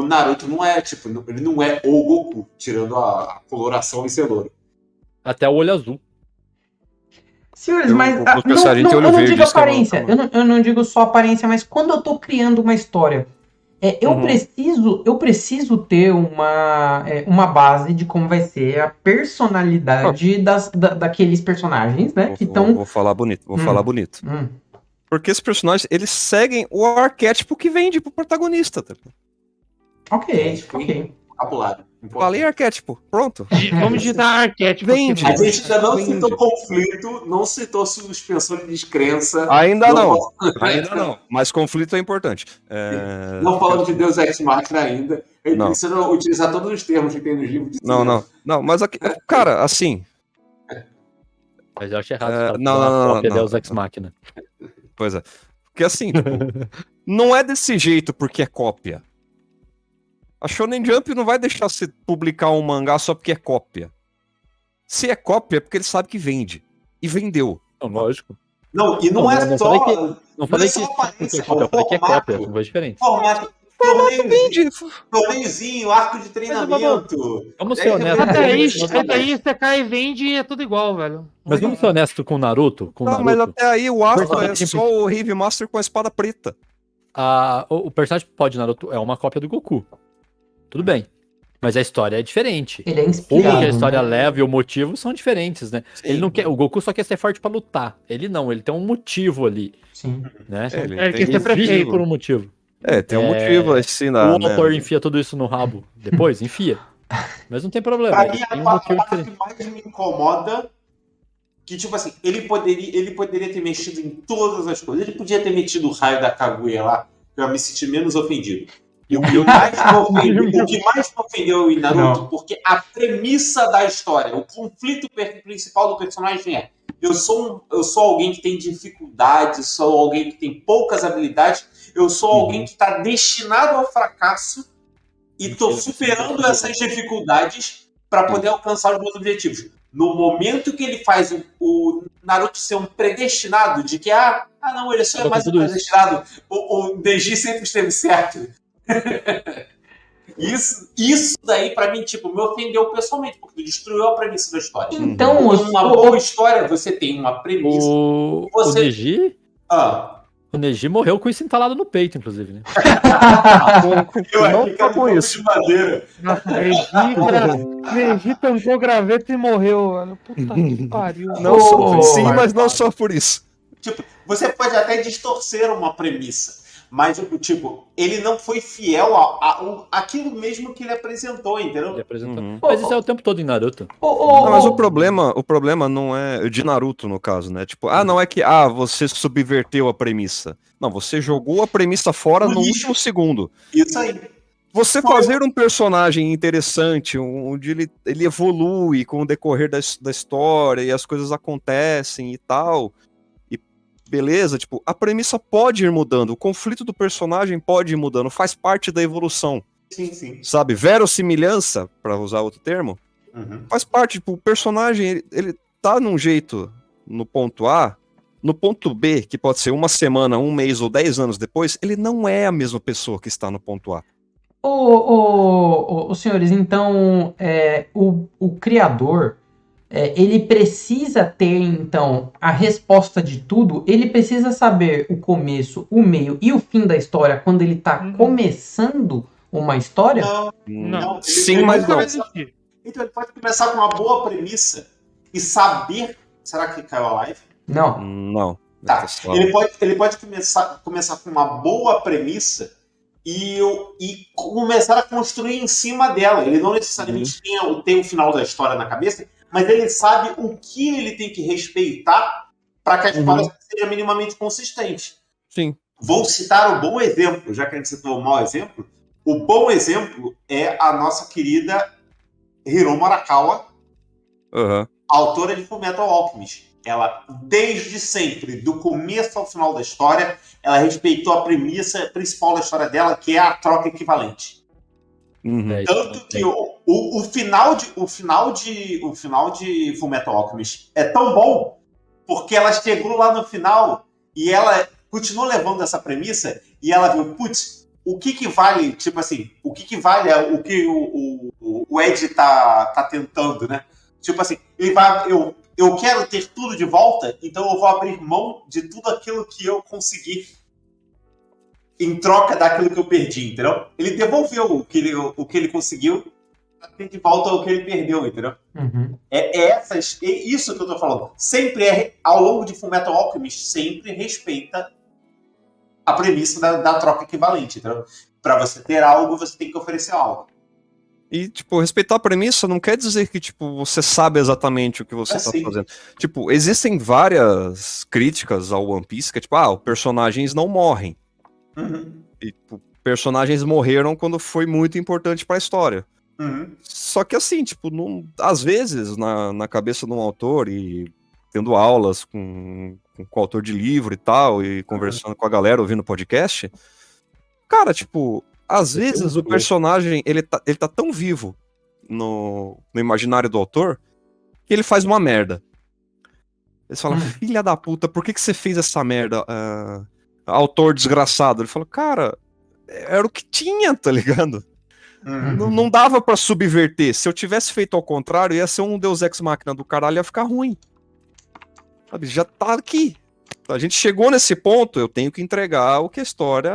Naruto não é, tipo, ele não é o Goku, tirando a coloração e ser louro. Até o olho azul. Senhores, Eu mas vou pensar, a gente eu olho não verde, digo isso que é aparência. Eu não digo só aparência, mas quando eu tô criando uma história, eu preciso ter uma base de como vai ser a personalidade daqueles personagens, né? Que estão. Vou falar bonito, falar bonito. Hum. Porque esses personagens, eles seguem o arquétipo que vende pro protagonista. Tá? Ok. Vocabulário. Falei arquétipo, pronto. Vamos digitar arquétipo. Vende. A gente ainda não Vende. citou conflito, não citou suspensão de descrença. Ainda não. Mas conflito é importante. Não falamos de Deus Ex Machina ainda. Ele Não. precisa utilizar todos os termos que tem nos livros. Não, mas aqui, cara, assim, Mas eu acho errado. não, Deus Ex Machina. pois é. Porque assim, tipo, não é desse jeito porque é cópia. A Shonen Jump não vai deixar você publicar um mangá só porque é cópia. Se é cópia é porque ele sabe que vende. E vendeu. Não, lógico. Não, e não Não, é não só. Não falei só que aparência, é cópia, eu falei que é cópia, são coisas diferentes. Formato. Torneiozinho, arco de treinamento. Vamos ser honestos. Até aí você cai e vende e é tudo igual, velho. Mas vamos ser honestos com o Naruto. Não, mas até aí o arco é só o Heavy Master com a espada preta. O personagem principal de Naruto é uma cópia do Goku. Tudo bem. Mas a história é diferente. Ele é O rumo inspirado. que a história né? leva e o motivo são diferentes, né? Sim. Ele não quer, o Goku só quer ser forte pra lutar. Ele não, ele tem um motivo ali, Sim. né? Ele É, tem que você um prefere Vive motivo. por um motivo. Tem um motivo a ensinar, O né? autor enfia tudo isso no rabo depois, enfia. Mas não tem problema. Pra ele mim, tem a um parte motivo que diferente. mais me incomoda que, tipo assim, ele poderia ter mexido em todas as coisas. Ele podia ter metido o raio da Kaguya lá, pra eu me sentir menos ofendido. E o que mais me ofendeu em Naruto, Não. porque a premissa da história, o conflito principal do personagem é: eu sou alguém que tem dificuldades, sou alguém que tem poucas habilidades, eu sou alguém que está destinado ao fracasso e estou superando essas dificuldades para poder alcançar os meus objetivos. No momento que ele faz o Naruto ser um predestinado, de que, não, ele só é mais um predestinado, o Neji sempre esteve certo. Isso daí, pra mim, tipo, me ofendeu pessoalmente, porque destruiu a premissa da história. Então, Uma boa história, você tem uma premissa. O Neji morreu com isso entalado no peito, inclusive, né? Eu Não aqui, tá com isso. de madeira. Neji tancou graveta e morreu, velho. Puta que pariu. Sim, mas não só por isso. Tipo, você pode até distorcer uma premissa, mas, tipo, ele não foi fiel àquilo mesmo que ele apresentou, entendeu? Ele apresentou. Mas isso é o tempo todo em Naruto. Não, mas o problema não é de Naruto, no caso, né? Tipo, não é que você subverteu a premissa. Não, você jogou a premissa fora no último segundo. Isso aí. Você fazer um personagem interessante, onde ele evolui com o decorrer da história e as coisas acontecem e tal, e beleza, tipo, a premissa pode ir mudando, o conflito do personagem pode ir mudando, faz parte da evolução. Sim. Sabe, verossimilhança, pra usar outro termo, faz parte, tipo, o personagem, ele tá num jeito no ponto A, no ponto B, que pode ser uma semana, um mês ou 10 anos depois, ele não é a mesma pessoa que está no ponto A. Senhores, então, o criador ele precisa ter, então, a resposta de tudo, ele precisa saber o começo, o meio e o fim da história quando ele tá começando uma história? Não. Sim, mas Nunca não. vai existir. Então ele pode começar com uma boa premissa e saber. Será que caiu a live? Não. Não. Tá. Ele pode começar com uma boa premissa e começar a construir em cima dela. Ele não necessariamente tem o final da história na cabeça, mas ele sabe o que ele tem que respeitar para que a história seja minimamente consistente. Sim. Vou citar o bom exemplo, já que a gente citou o mau exemplo. O bom exemplo é a nossa querida Hiromu Arakawa, autora de Fullmetal Alchemist. Ela, desde sempre, do começo ao final da história, ela respeitou a premissa principal da história dela, que é a troca equivalente. Tanto que o final de Fullmetal Alchemist é tão bom porque ela chegou lá no final e ela continuou levando essa premissa e ela viu, putz, o que vale, tipo assim, o que vale é o que o Ed tá tentando, né? Tipo assim, ele vai, eu quero ter tudo de volta, então eu vou abrir mão de tudo aquilo que eu consegui em troca daquilo que eu perdi, entendeu? Ele devolveu o que ele conseguiu para ter de volta o que ele perdeu, entendeu? É isso que eu tô falando. Sempre ao longo de Fullmetal Alchemist, sempre respeita a premissa da troca equivalente, entendeu? Para você ter algo, você tem que oferecer algo. E, tipo, respeitar a premissa não quer dizer que, tipo, você sabe exatamente o que você tá fazendo. Tipo, existem várias críticas ao One Piece, que é tipo, os personagens não morrem. E, tipo, personagens morreram quando foi muito importante pra história. Só que assim, tipo, às vezes, na cabeça de um autor, e tendo aulas com o autor de livro e tal, e conversando com a galera, ouvindo podcast, cara, tipo, às vezes o personagem, ele tá tão vivo no imaginário do autor, que ele faz uma merda. Eles falam, filha da puta, por que você fez essa merda? Autor desgraçado. Ele falou, cara, era o que tinha, tá ligado? Não dava pra subverter. Se eu tivesse feito ao contrário, ia ser um Deus Ex Machina do caralho, ia ficar ruim. Sabe, já tá aqui. A gente chegou nesse ponto, eu tenho que entregar o que a história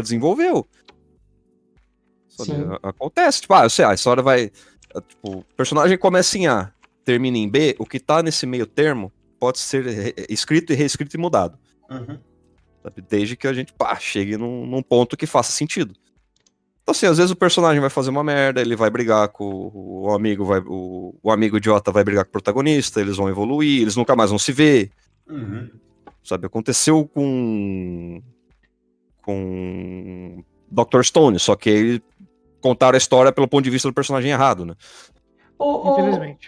desenvolveu. Acontece, tipo, a história vai, tipo, o personagem começa em A, termina em B, o que tá nesse meio termo pode ser escrito e reescrito e mudado. Sabe? Desde que a gente, chegue num ponto que faça sentido. Então, assim, às vezes o personagem vai fazer uma merda, ele vai brigar com o amigo, o amigo idiota vai brigar com o protagonista, eles vão evoluir, eles nunca mais vão se ver. Sabe, aconteceu com Dr. Stone, só que eles contaram a história pelo ponto de vista do personagem errado, né? Infelizmente.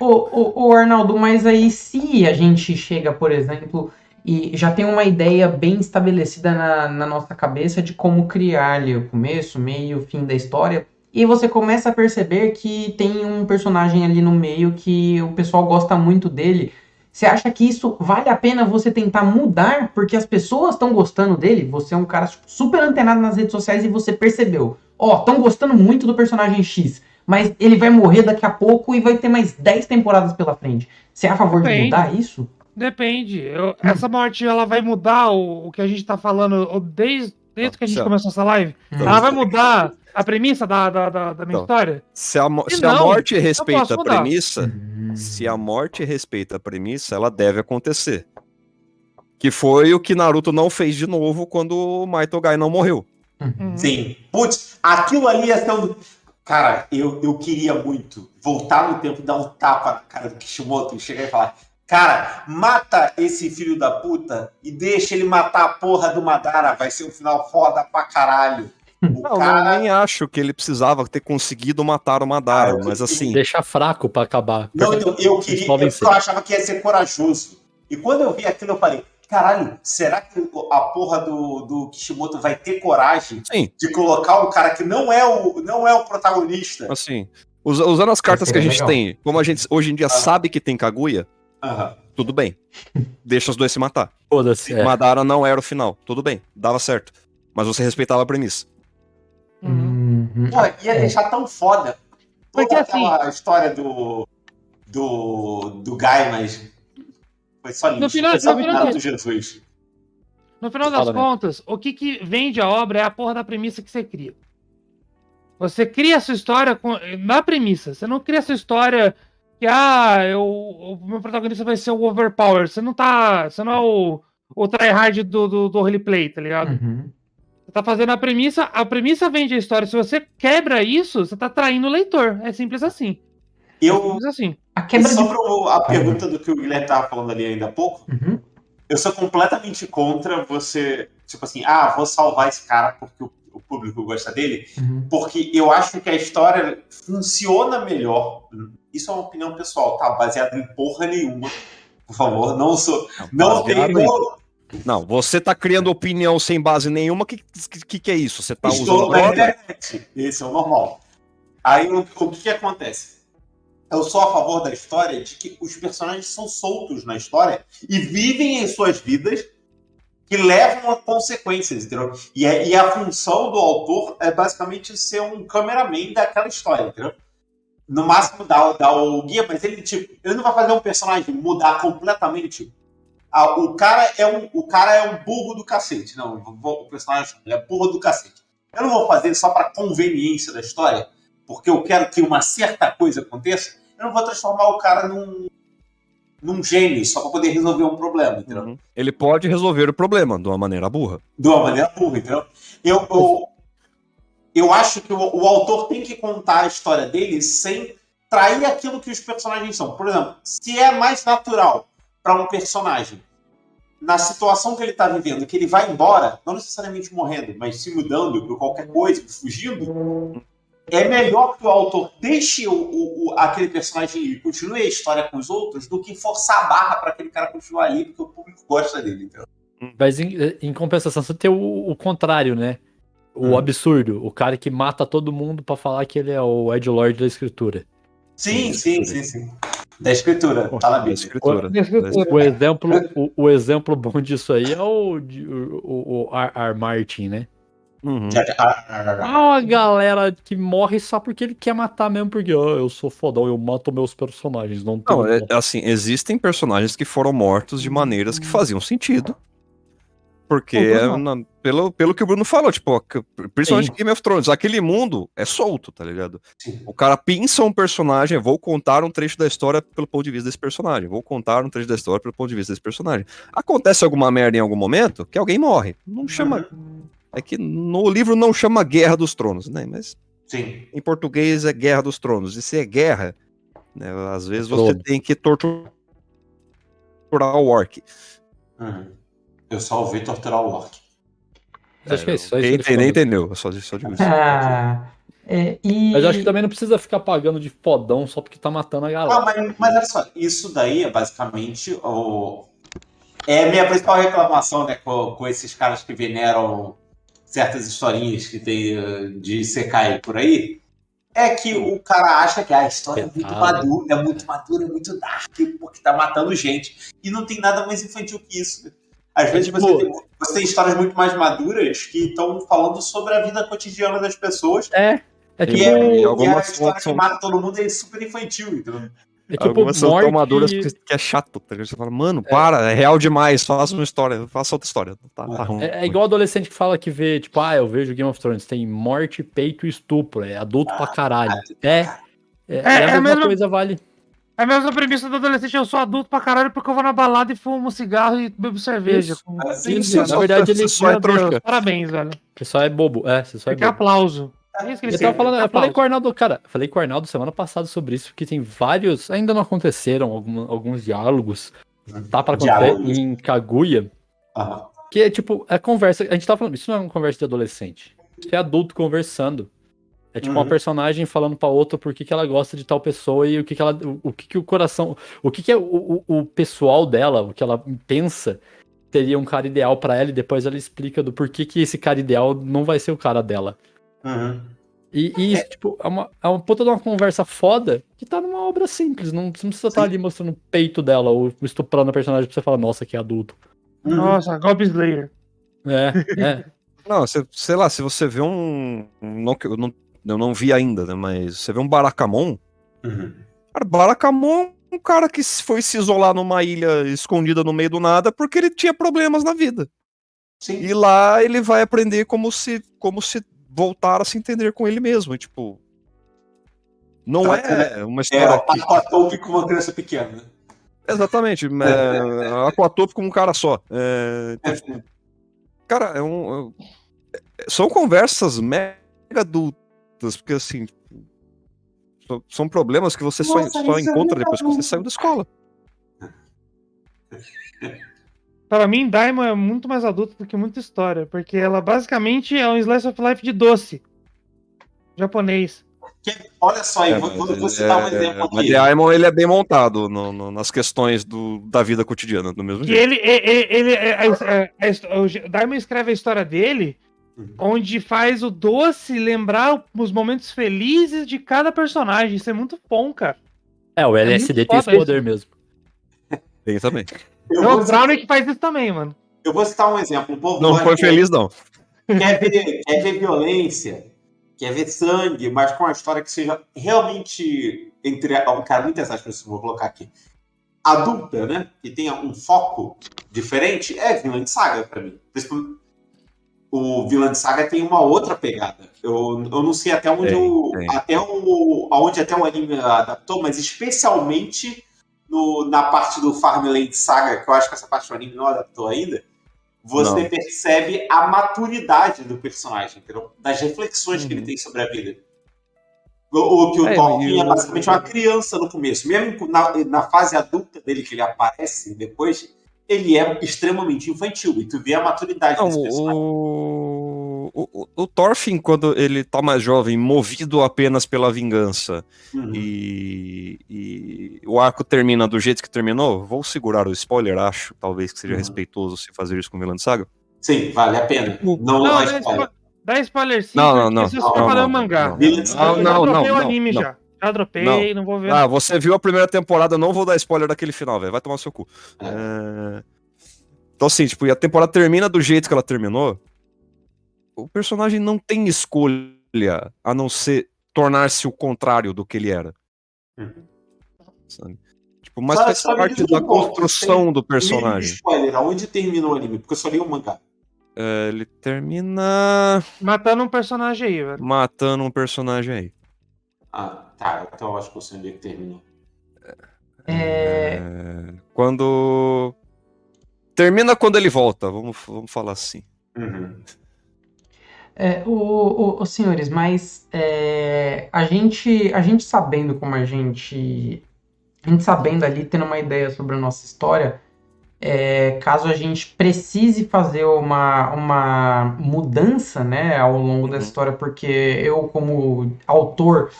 Arnaldo, mas aí se a gente chega, por exemplo, e já tem uma ideia bem estabelecida na nossa cabeça de como criar ali o começo, meio, fim da história, e você começa a perceber que tem um personagem ali no meio que o pessoal gosta muito dele. Você acha que isso vale a pena você tentar mudar porque as pessoas estão gostando dele? Você é um cara super antenado nas redes sociais e você percebeu. Estão gostando muito do personagem X, mas ele vai morrer daqui a pouco e vai ter mais 10 temporadas pela frente. Você é a favor de mudar isso? Depende. Essa morte, ela vai mudar o que a gente tá falando desde que a gente começou essa live? Ela vai mudar a premissa da minha história? Se a morte respeita a premissa, se a morte respeita a premissa, ela deve acontecer. Que foi o que Naruto não fez de novo quando o Maito Gai não morreu. Sim. Putz, aquilo ali é tão... Cara, eu queria muito voltar no tempo e dar um tapa na cara do Kishimoto e chegar e falar: cara, mata esse filho da puta e deixa ele matar a porra do Madara, vai ser um final foda pra caralho. Eu nem acho que ele precisava ter conseguido matar o Madara, mas assim... Deixa fraco pra acabar. Não, então, eu achava que ia ser corajoso. E quando eu vi aquilo, eu falei: caralho, será que a porra do Kishimoto vai ter coragem de colocar um cara que não é o protagonista? Assim, usando as cartas que a gente tem, como a gente hoje em dia sabe que tem Kaguya, tudo bem. Deixa os dois se matar. Foda-se. Madara não era o final, tudo bem, dava certo. Mas você respeitava a premissa. Pô, ia deixar tão foda toda aquela história do Guy, mas foi só No lixo. final- Foi só no final- obrigado, Jesus. No final das Fala, né? contas, o que vende a obra é a porra da premissa que você cria. Você cria a sua história na premissa. Você não cria a sua história que, o meu protagonista vai ser o overpower. Você não é o tryhard do roleplay, tá ligado? Uhum. Você tá fazendo a premissa vende a história. Se você quebra isso, você tá traindo o leitor. É simples assim. É Eu, simples assim. A quebra de... sobre a pergunta do que o Guilherme estava falando ali ainda há pouco, Uhum. eu sou completamente contra você, tipo assim, vou salvar esse cara porque o público gosta dele, Uhum. porque eu acho que a história funciona melhor. Isso é uma opinião pessoal, tá? Baseada em porra nenhuma. Por favor, não Baseado tem. Não, você tá criando opinião sem base nenhuma, que é isso? Você tá Estou usando na droga? internet. Esse é o normal. Aí o que acontece? Eu sou a favor da história de que os personagens são soltos na história e vivem em suas vidas que levam a consequências, entendeu? E a função do autor é basicamente ser um cameraman daquela história, entendeu? No máximo dá o guia, mas ele não vai fazer um personagem mudar completamente. O cara é um burro do cacete. Não, o personagem é burro do cacete. Eu não vou fazer só para conveniência da história, porque eu quero que uma certa coisa aconteça. Eu não vou transformar o cara num gênio só para poder resolver um problema, entendeu? Uhum. Ele pode resolver o problema de uma maneira burra. De uma maneira burra, entendeu? Eu acho que o autor tem que contar a história dele sem trair aquilo que os personagens são. Por exemplo, se é mais natural para um personagem, na situação que ele está vivendo, que ele vai embora, não necessariamente morrendo, mas se mudando por qualquer coisa, fugindo, é melhor que o autor deixe aquele personagem e continue a história com os outros do que forçar a barra para aquele cara continuar ali, porque o público gosta dele. Entendeu? Mas em compensação, você tem o contrário, né? O absurdo. O cara que mata todo mundo pra falar que ele é o edgelord da escritura. Sim. Da escritura, tá na Bíblia. Escritura. O exemplo bom disso aí é o R. Martin, né? Uhum. Uma galera que morre só porque ele quer matar mesmo, porque eu sou fodão, eu mato meus personagens. Não, assim, existem personagens que foram mortos de maneiras que faziam sentido. Porque, pelo que o Bruno falou, tipo, principalmente Game of Thrones, aquele mundo é solto, tá ligado? Sim. O cara pinça um personagem, vou contar um trecho da história pelo ponto de vista desse personagem, vou contar um trecho da história pelo ponto de vista desse personagem. Acontece alguma merda em algum momento que alguém morre. Não chama... É que no livro não chama Guerra dos Tronos, né? Mas Sim. em português é Guerra dos Tronos. E se é guerra, né, às vezes você tem que torturar o orc. Eu só ouvi torturar o orc. Acho que é isso. Quem entendeu? Só digo isso. Mas acho que também não precisa ficar pagando de fodão só porque tá matando a galera. Mas olha só, isso daí é basicamente é a minha principal reclamação, né, com esses caras que veneram certas historinhas que tem de Sekai por aí, é que o cara acha que a história é muito madura, é muito dark, porque tá matando gente. E não tem nada mais infantil que isso. Às vezes você tem histórias muito mais maduras que estão falando sobre a vida cotidiana das pessoas. É tipo, e a história que mata todo mundo é super infantil, então. É tipo algumas são tão maduras que é chato, tá ligado? Você fala, mano, para, é real demais, faça uma história, faça outra história. Tá ruim. É igual adolescente que fala que vê, tipo, eu vejo Game of Thrones, tem morte, peito e estupro, é adulto pra caralho. A mesma coisa vale. É a mesma premissa do adolescente, eu sou adulto pra caralho porque eu vou na balada e fumo cigarro e bebo cerveja. Na verdade, ele só é trouxa. Parabéns, velho. Você só é bobo, você só é bobo. Aplauso. Eu falei com o Arnaldo semana passada sobre isso, porque tem vários, ainda não aconteceram alguns diálogos, tá pra acontecer em Kaguya, que é tipo, a conversa, a gente tá falando, isso não é uma conversa de adolescente, isso é adulto conversando, é tipo uma personagem falando pra outra por que ela gosta de tal pessoa e o que o coração, o que é o pessoal dela, o que ela pensa, teria um cara ideal pra ela e depois ela explica do porquê que esse cara ideal não vai ser o cara dela. E isso, tipo, é uma puta de uma conversa foda que tá numa obra simples. Não precisa estar ali mostrando o peito dela ou estuprando a personagem pra você falar, nossa, que adulto. Nossa, Goblin Slayer. Não, sei lá, se você vê eu não vi ainda, né? Mas você vê um Barakamon. Cara, Barakamon um cara que foi se isolar numa ilha escondida no meio do nada porque ele tinha problemas na vida. Sim. E lá ele vai aprender como se voltar a se entender com ele mesmo. E, tipo, não é uma história que... Aquatope com uma criança pequena, né? Exatamente. Aquatope com um cara só. Então, tipo, cara, são conversas mega adultas, porque assim, são problemas que você só encontra depois que você saiu da escola. Para mim, Daimon é muito mais adulto do que muita história, porque ela basicamente é um slice of life de doce. Japonês. Olha só, vou citar um exemplo aqui. Mas Daimon, ele é bem montado nas questões da vida cotidiana, do mesmo jeito. O Daimon escreve a história dele, onde faz o doce lembrar os momentos felizes de cada personagem. Isso é muito bom, cara. O LSD tem esse poder mesmo. Tem também. O Brownie que faz isso também, mano. Eu vou citar um exemplo. Não foi feliz, não. Quer ver violência, quer ver sangue, mas com uma história que seja realmente, muitas aspas que eu vou colocar aqui, adulta, né? Que tenha um foco diferente, é Vinland Saga pra mim. O Vinland Saga tem uma outra pegada. Eu não sei até onde até o anime adaptou, mas especialmente na parte do Farmland Saga, que eu acho que essa parte do anime não adaptou ainda, você percebe a maturidade do personagem, entendeu? Das reflexões que ele tem sobre a vida. O Thorfinn é basicamente uma criança no começo. Mesmo na fase adulta dele, que ele aparece depois, ele é extremamente infantil. E tu vê a maturidade desse personagem. O Thorfinn, quando ele tá mais jovem, movido apenas pela vingança, e o arco termina do jeito que terminou, vou segurar o spoiler, acho, talvez que seja respeitoso se fazer isso com Vinland Saga. Sim, vale a pena. Não dá spoiler. Dá spoiler sim, não. Se você falar o mangá. Não. Dropei o anime já. Já dropei, não vou ver. Você viu a primeira temporada, eu não vou dar spoiler daquele final, velho. Vai tomar seu cu. Então, assim, tipo, e a temporada termina do jeito que ela terminou. O personagem não tem escolha a não ser tornar-se o contrário do que ele era. Sabe? Tipo, mas faz parte da construção do personagem. Spoiler, aonde terminou o anime? Porque eu só li o mangá. Ele termina... matando um personagem aí, velho. Matando um personagem aí. Tá. Então eu acho que eu sei onde é que terminou. Quando... Termina quando ele volta, vamos falar assim. Os senhores, mas a gente sabendo como a gente sabendo ali, tendo uma ideia sobre a nossa história, caso a gente precise fazer uma mudança, né, ao longo da história, porque eu, como autor,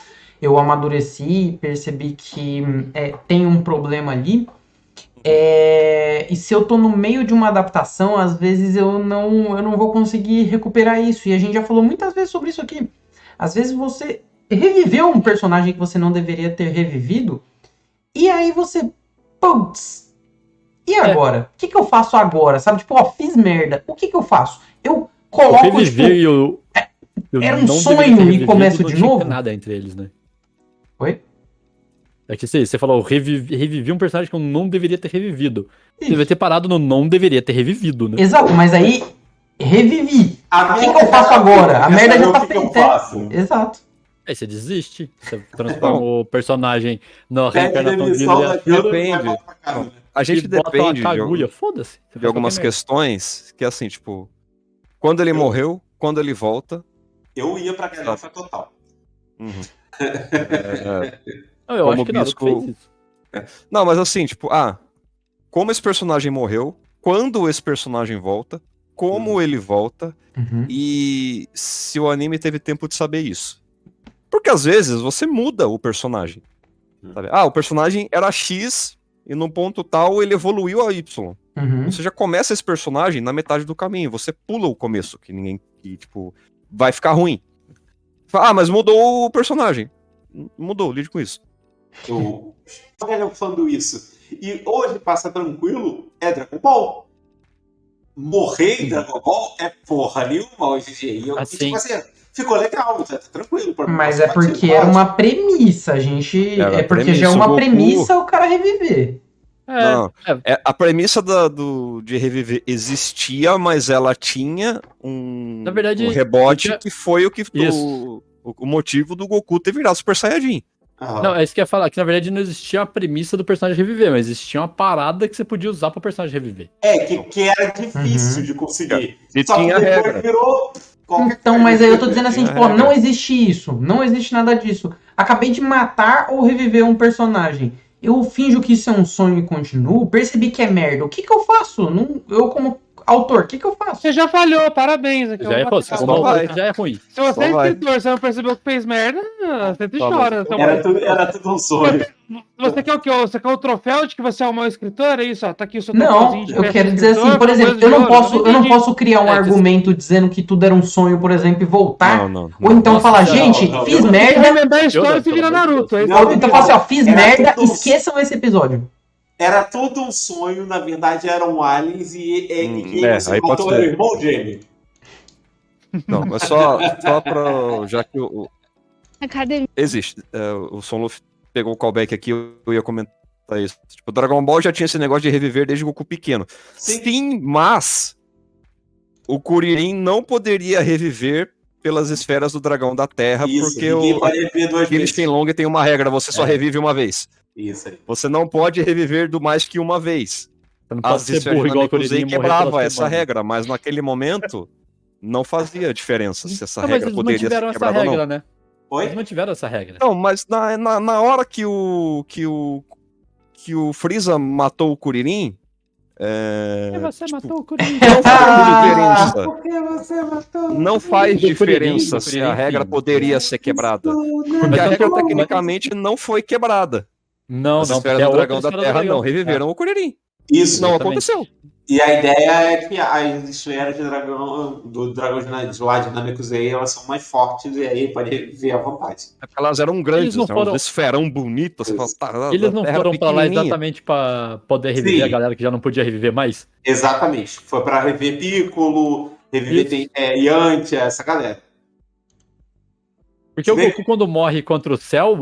eu amadureci e percebi que tem um problema ali. E se eu tô no meio de uma adaptação, às vezes eu não vou conseguir recuperar isso. E a gente já falou muitas vezes sobre isso aqui. Às vezes você reviveu um personagem que você não deveria ter revivido, e aí você... Putz! E agora? O que eu faço agora? Sabe? Tipo, fiz merda. O que eu faço? Eu coloco, era um sonho e começo de novo? Não tinha nada entre eles, né? Oi? É que você falou, revivi um personagem que eu não deveria ter revivido. Você deveria ter parado no não deveria ter revivido, né? Exato, mas aí revivi. O que eu faço agora? A merda já tá feita. Exato. Aí você desiste. Você transforma o personagem na reencarnação dele. Depende. A gente depende foda-se. De algumas questões que, assim, tipo, quando ele morreu, quando ele volta... Eu ia pra galhofa total. Eu acho que Naruto fez isso. Não, mas assim, tipo, como esse personagem morreu, quando esse personagem volta, como ele volta, e se o anime teve tempo de saber isso. Porque às vezes você muda o personagem. Sabe? O personagem era X e num ponto tal ele evoluiu a Y. Você já começa esse personagem na metade do caminho, você pula o começo, que tipo, vai ficar ruim. Mas mudou o personagem. Mudou, lide com isso. Eu falando isso. E hoje passa tranquilo, é Dragon Ball. Morrer em Dragon Ball é porra nenhuma hoje em dia. E tipo assim, ficou legal, tá tranquilo. Mas é porque era uma premissa, a gente. Era É porque premissa, já é o uma Goku- premissa o cara reviver. Não, a premissa de reviver existia, mas ela tinha Na verdade, um rebote tinha- que foi o que Isso. o motivo do Goku ter virado Super Saiyajin. Não, é isso que eu ia falar, que na verdade não existia a premissa do personagem reviver, mas existia uma parada que você podia usar pro personagem reviver. Que era difícil de conseguir. E Só que tinha depois regra. virou. qualquer Então, coisa. mas aí eu tô dizendo assim, Tinha tipo, regra. não existe isso. Não existe nada disso. Acabei de matar ou reviver um personagem. Eu finjo que isso é um sonho e continuo. Percebi que é merda. O que eu faço? Eu, como autor, o que eu faço? Você já falhou, parabéns. Aqui, Já errou, se Só você não vai. já é ruim. Se você é Só vai. escritor, você não percebeu que fez merda, você te Só chora. Era tudo um sonho. Você quer o quê? Você quer o troféu de que você é um mau escritor? É isso, ó. Tá aqui o seu Não, troféuzinho de eu péssimo quero dizer escritor, assim, por exemplo, coisa eu de não ouro. posso entendi. criar um É, argumento dizendo que tudo era um sonho, por exemplo, e voltar. Não. Ou então Nossa, falar, não, gente, não, fiz não. merda. Remendar a história Yoda, e se virar pelo amor de Naruto. É isso. Não, Então fala assim, ó, fiz Era merda, tudo- esqueçam esse episódio. Era tudo um sonho, na verdade eram aliens e quem você aí pode matou ser. era o irmão gêmeo. Não, mas só pra. Já que Academia. existe. O Sonluf pegou o callback aqui, eu ia comentar isso. Tipo, o Dragon Ball já tinha esse negócio de reviver desde o Goku pequeno. Sim, mas o Kuririn não poderia reviver pelas esferas do dragão da Terra, Isso, porque ninguém pode reviver duas aquele vezes. Shenlong tem uma regra, você só É. revive uma vez. Isso aí. Você não pode reviver do mais que uma vez. Você não pode As ser esferas burro de igual o Namekusei Kuririn e morrer quebrava pela essa semana. regra, mas naquele momento não fazia diferença se essa Não, mas regra eles poderia ser mantiveram essa quebrada ou não. regra, né? Oi? Eles mantiveram essa regra. Não, mas na hora que o Freeza matou o Kuririn, E você matou o Kuririn. não faz diferença. Por que você matou? Não faz Do diferença Kuririn, se a regra sim. poderia ser quebrada. Porque Mas a regra tanto- tecnicamente não foi quebrada. Não, As não. esferas é do outra Dragão da esfera do Terra dragão. não reviveram o Kuririn. Isso. Não exatamente. aconteceu. E a ideia é que as esferas de dragão, do dragão de lá de Namekusei, elas são mais fortes e aí pode ver à vontade. Elas eram grandes, não eram foram- um esferão bonito. Você fala, tá, Eles não a Terra foram pra lá pequenininha. exatamente pra poder reviver Sim. a galera que já não podia reviver mais? Exatamente. Foi pra rever Piccolo, reviver Yantia, essa galera. Porque o Vê- Goku, quando morre contra o Cell,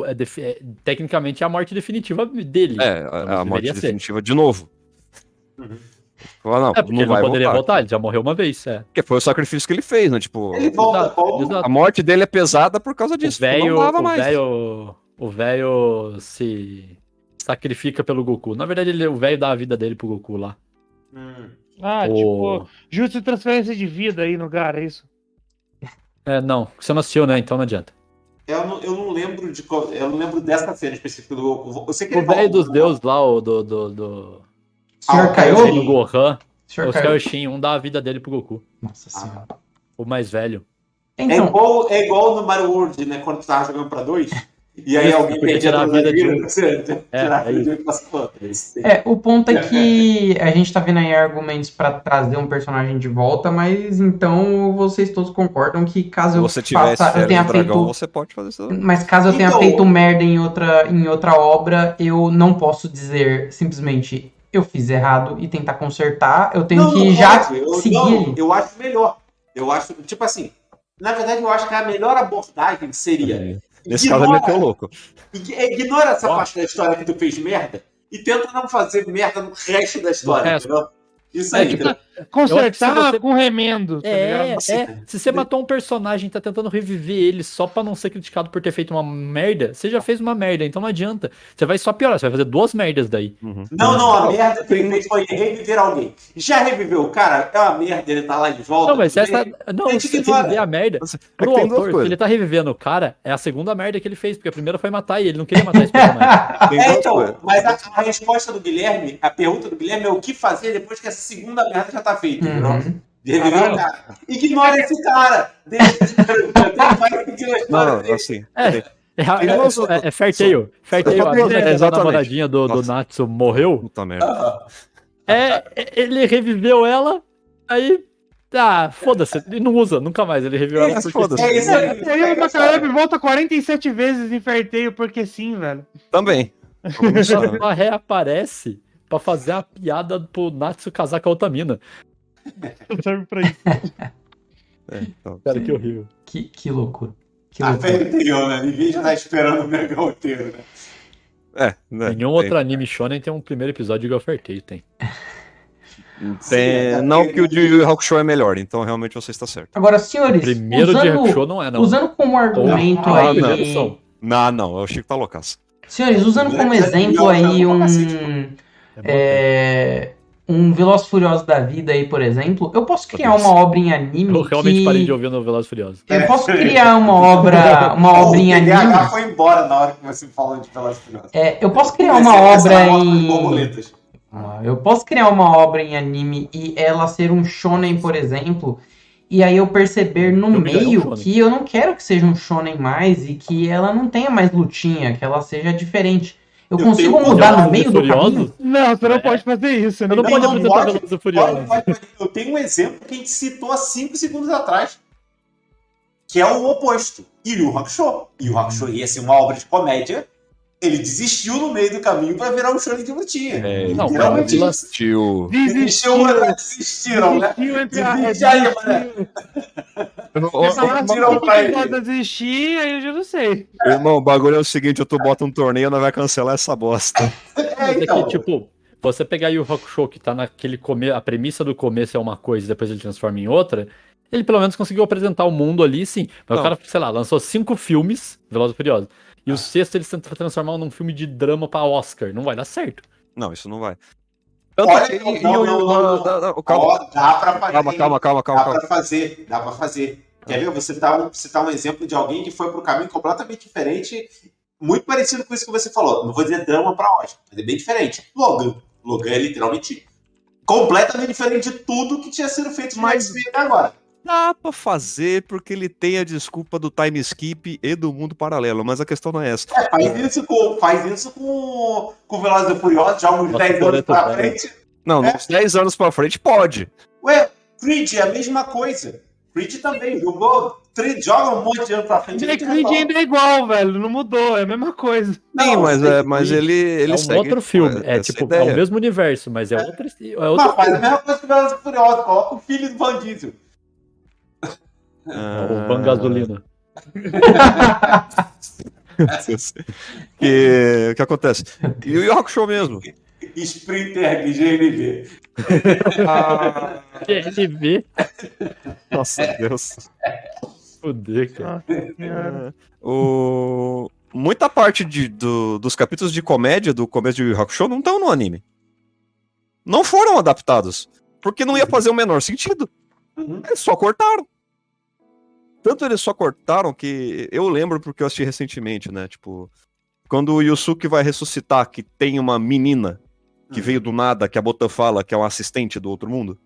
tecnicamente é a morte definitiva dele. É, a Deveria morte ser. definitiva de novo. Uhum. Fala, não, É, porque não ele não vai poderia voltar. voltar, ele já morreu uma vez. É. Porque foi o sacrifício que ele fez, né? Tipo, Ele volta Exato, como? exato. a morte dele é pesada por causa O disso. velho, não dava mais. o velho se sacrifica pelo Goku. Na verdade, o velho dá a vida dele pro Goku lá. Ah, O- tipo, justo de transferência de vida aí no lugar, é isso? Não, você não assistiu, né? Então não adianta. Eu não lembro eu não lembro dessa cena específica do Goku. Eu sei que O ele velho volta- dos deuses lá, o do Senhor Ah, Kaiô? Kaiô? do Gohan, Senhor o Kaiô. Kaioshin, um dá a vida dele pro Goku. Nossa senhora. O mais velho. Então, É igual no Mario World, né? Quando tu tava jogando pra 2, e aí Isso, alguém podia perdia tirar a toda a vida de vida, você tirar a é vida de um e passar pra outro. o ponto é que a gente tá vendo aí argumentos pra trazer um personagem de volta, mas então vocês todos concordam que caso Se eu você tiver faça, eu esfera tenha do dragão, feito, você pode fazer isso. mas caso eu tenha Então- feito merda em outra obra, eu não posso dizer simplesmente eu fiz errado e tentar consertar, eu tenho que não já pode. seguir Não, ele. eu acho melhor. Eu acho, tipo assim, na verdade eu acho que a melhor abordagem seria Nesse caso, ele meteu louco. ignora essa Ó. parte da história que tu fez merda e tenta não fazer merda no resto da história, resto. entendeu? Isso aí, tipo, entendeu? Consertar Eu acho que se você- com remendo, tá ligado? Se você matou um personagem e tá tentando reviver ele só pra não ser criticado por ter feito uma merda, você já fez uma merda, então não adianta. Você vai só piorar, você vai fazer duas merdas daí. Não, a merda que ele fez foi reviver alguém. Já reviveu o cara, é uma merda, ele tá lá de volta. Não, mas essa. Não, gente se ignora. reviver a merda. É que Pro tem duas autor, se coisas. ele tá revivendo o cara, é a segunda merda que ele fez, porque a primeira foi matar e ele não queria matar esse personagem. Tem duas Então, coisas. mas a resposta do Guilherme, a pergunta do Guilherme é o que fazer depois que essa segunda merda já tá feita, entendeu? Uhum. De reviver o cara. Ignora esse cara. Deixa esse cara. Vai seguir a história Não, dele. assim. É Fair Tail. Fair Tail, a mina que era a Exatamente. namoradinha do Nossa. Natsu morreu. Puta merda. Ele reviveu ela, aí. Ah, foda-se, ele não usa, nunca mais. Ele reviveu ela porque foda-se. É isso aí. E aí o Macaulay volta 47 vezes em Ferteio, porque sim, velho. Também. ela reaparece pra fazer a piada pro Natsu casar com a outra mina. Não serve pra isso. Então, Cara, que horrível. Que loucura. Que A loucura. fé anterior, né? Ninguém já tá esperando o Mega inteiro, né? né, Nenhum outro anime shonen tem um primeiro episódio que eu ofertei, tem. não, porque o de Yu Yu Hakusho é melhor, então realmente você está certo. Agora, senhores, Primeiro de Hakusho não é, não. usando como argumento Ah, aí... não. Não, o Chico tá loucaço. Senhores, usando como exemplo aí um Velozes e Furiosos da vida aí, por exemplo, eu posso criar uma obra em anime Eu realmente que... parei de ouvir no Velozes e Furiosos. Eu posso criar uma obra em O anime... TDAH foi embora na hora que você falou de Velozes e Furiosos. Eu posso criar uma obra em... Eu posso criar uma obra em anime e ela ser um shonen, por exemplo, e aí eu perceber no meio que eu não quero que seja um shonen mais e que ela não tenha mais lutinha, que ela seja diferente. Eu consigo mudar no meio do caminho? Não, você não pode fazer isso. Você não pode apresentar Velozes e Furiosos. Eu tenho um exemplo que a gente citou há 5 segundos atrás, que é o oposto. Yu Yu Hakusho. Yu Yu Hakusho ia ser uma obra de comédia. Ele desistiu no meio do caminho pra virar um shonen de lutinha. Não, Literalmente cara, isso. Desistiu, Desistiram, né? Desiste aí, mané. Desistir, aí eu já não sei. Irmão, o bagulho é o seguinte, tu bota um torneio e não vai cancelar essa bosta. Mas é que, tipo, você pegar Yu Yu Hakusho, que tá naquele começo, a premissa do começo é uma coisa e depois ele transforma em outra, ele pelo menos conseguiu apresentar o mundo ali, sim. Mas o cara, sei lá, lançou 5 filmes, Velozes e Furiosos, e o sexto eles tentam transformar num filme de drama pra Oscar. Não vai dar certo. Não, isso não vai. Olha, não. Calma. Dá pra fazer. Calma. Dá pra fazer. Quer ver? Você tá um exemplo de alguém que foi pro caminho completamente diferente, muito parecido com isso que você falou. Não vou dizer drama pra Oscar, mas é bem diferente. Logan é literalmente completamente diferente de tudo que tinha sido feito mais até agora. Dá pra fazer porque ele tem a desculpa do time skip e do mundo paralelo, mas a questão não é essa. Faz isso com Velozes e Furiosos já uns 10 anos pra frente. Não, uns 10 anos pra frente pode. Ué, Creed é a mesma coisa. Creed também jogou. Joga um monte de anos pra frente. Creed ainda é igual, velho. Não mudou, é a mesma coisa. Sim, mas ele é segue outro filme. É tipo, é o mesmo universo, mas é outro. Mas faz a mesma coisa que Velozes e Furiosos. Coloca o filho do Van Diesel. O Van Gasolina. O que acontece? E o Yu Hakusho mesmo. Sprinter GNV. GNV? Nossa, Deus. Fudeu, cara. Muita parte dos capítulos de comédia do começo de Yu Yu Hakusho não estão no anime. Não foram adaptados. Porque não ia fazer o menor sentido. Eles só cortaram. Tanto eles só cortaram que eu lembro porque eu assisti recentemente, né? Tipo, quando o Yusuke vai ressuscitar, que tem uma menina que veio do nada, que a Botan fala que é uma assistente do outro mundo.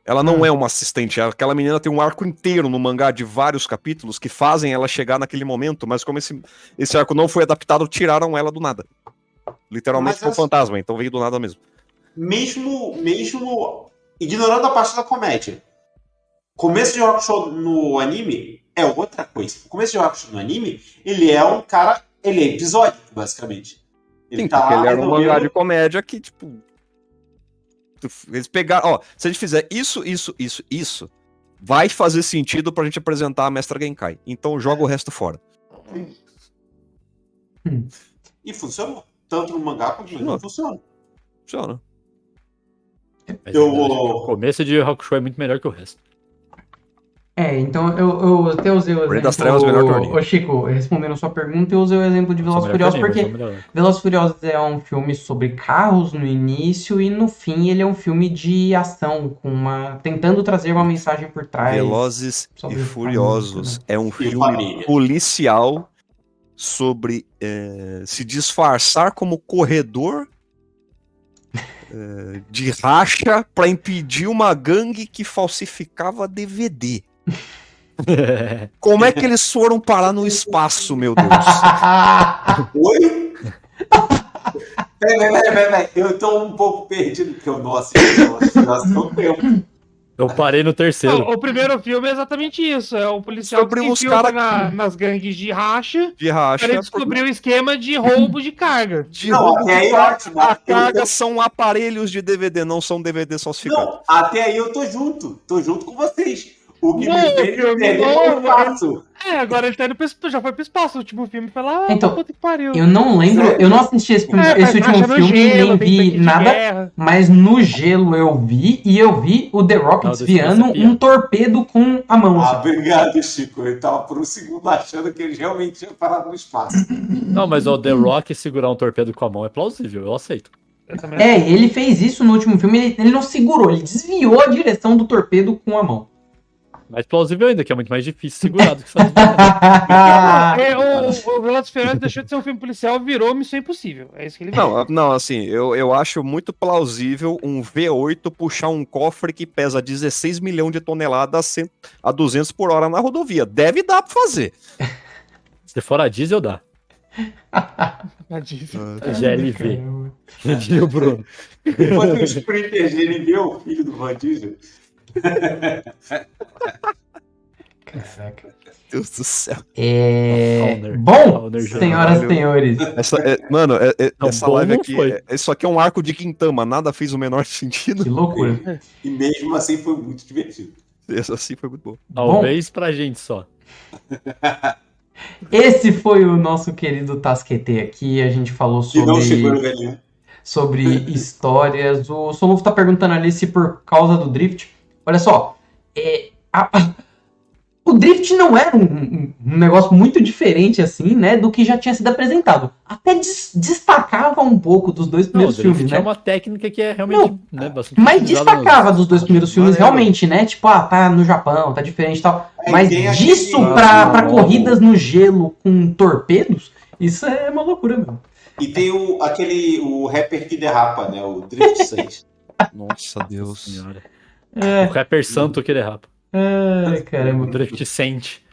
Ela não é uma assistente, aquela menina tem um arco inteiro no mangá de vários capítulos que fazem ela chegar naquele momento, mas como esse arco não foi adaptado, tiraram ela do nada. Literalmente foi um fantasma, então veio do nada mesmo. Mesmo ignorando a parte da comédia. Começo de Hakusho no anime é outra coisa. O começo de Hakusho no anime, ele é um cara... Ele é episódico, basicamente. Sim, tá porque ele era um mangá de comédia que, tipo... Eles pegaram... Ó, se a gente fizer isso, vai fazer sentido pra gente apresentar a Mestra Genkai. Então joga o resto fora. E funcionou. Tanto no mangá quanto no anime funciona. Funciona. O começo de Hakusho é muito melhor que o resto. Então eu até usei o das Trevas, melhor que o anime. Ô Chico, respondendo a sua pergunta, eu usei o exemplo de Velozes e Furiosos porque Velozes e Furiosos é um filme sobre carros no início e no fim ele é um filme de ação, tentando trazer uma mensagem por trás. Velozes e Furiosos é um filme policial sobre se disfarçar como corredor de racha pra impedir uma gangue que falsificava DVD. Como é que eles foram parar no espaço, meu Deus? Oi? Peraí. Eu tô um pouco perdido, porque eu não assisti não tempo. Eu parei no terceiro. Não, o primeiro filme é exatamente isso. É o policial Sobre que se os infiltra cara- nas gangues de racha De racha. para descobrir o esquema de roubo de carga. De Não, roubo até aí de ótimo. A carga são aparelhos de DVD, não são DVD falsificados. Não, até aí eu tô junto com vocês. O que Não, me fez filme, entender não, foi o espaço. Agora ele tá indo já foi pro espaço. O último filme foi lá, Então, puta que pariu. Eu não lembro, eu não assisti esse faz último marcha no filme, gelo, nem tem vi tanque de nada, guerra. mas no gelo eu vi o The Rock Não, desviando desse um torpedo com a mão. Ah, assim. obrigado, Chico. Eu tava por um segundo achando que ele realmente tinha parado no espaço. Não, mas o The Rock segurar um torpedo com a mão é plausível, eu aceito. Eu também Ele fez isso no último filme, ele não segurou, ele desviou a direção do torpedo com a mão. Mais plausível ainda, que é muito mais difícil segurar do que sabe. O Velozes e Furiosos deixou de ser um filme policial e virou Missão Impossível. É isso que ele virou. Não, assim, eu acho muito plausível um V8 puxar um cofre que pesa 16 milhões de toneladas a 200 por hora na rodovia. Deve dar pra fazer. Se for a diesel, dá. A Disney. GLV. Diria o Bruno. Foi o Sprinter GLV, o filho do Van Diesel. Caraca. Deus do céu. Owner. Bom, Owner senhoras e Caralho. senhores, Mano, Não, essa bom live não aqui, foi. isso aqui é um arco de Quintama, nada fez o menor sentido. que loucura. E mesmo assim foi muito divertido. Essa assim foi muito bom. Talvez pra gente só. Esse foi o nosso querido Tasquete aqui, a gente falou Que não chegou no sobre, velhinho. sobre histórias. O Solufo tá perguntando ali se por causa do Drift. Olha só, o Drift não era um negócio muito diferente assim, né, do que já tinha sido apresentado. Até destacava um pouco dos dois Não, o primeiros filmes, Drift né? é uma técnica que é realmente Não, bastante Mas utilizada destacava dos dois primeiros filmes, Maneiro. realmente, né? Tipo, tá no Japão, tá diferente e tal. É, Mas tem disso aquele- pra Não. corridas no gelo com torpedos, isso é uma loucura, meu. E tem o rapper que derrapa, né? O Drift 6. Nossa, Deus. Senhora. É, O rapper santo que derrapa. ai, O caramba. Drift sente.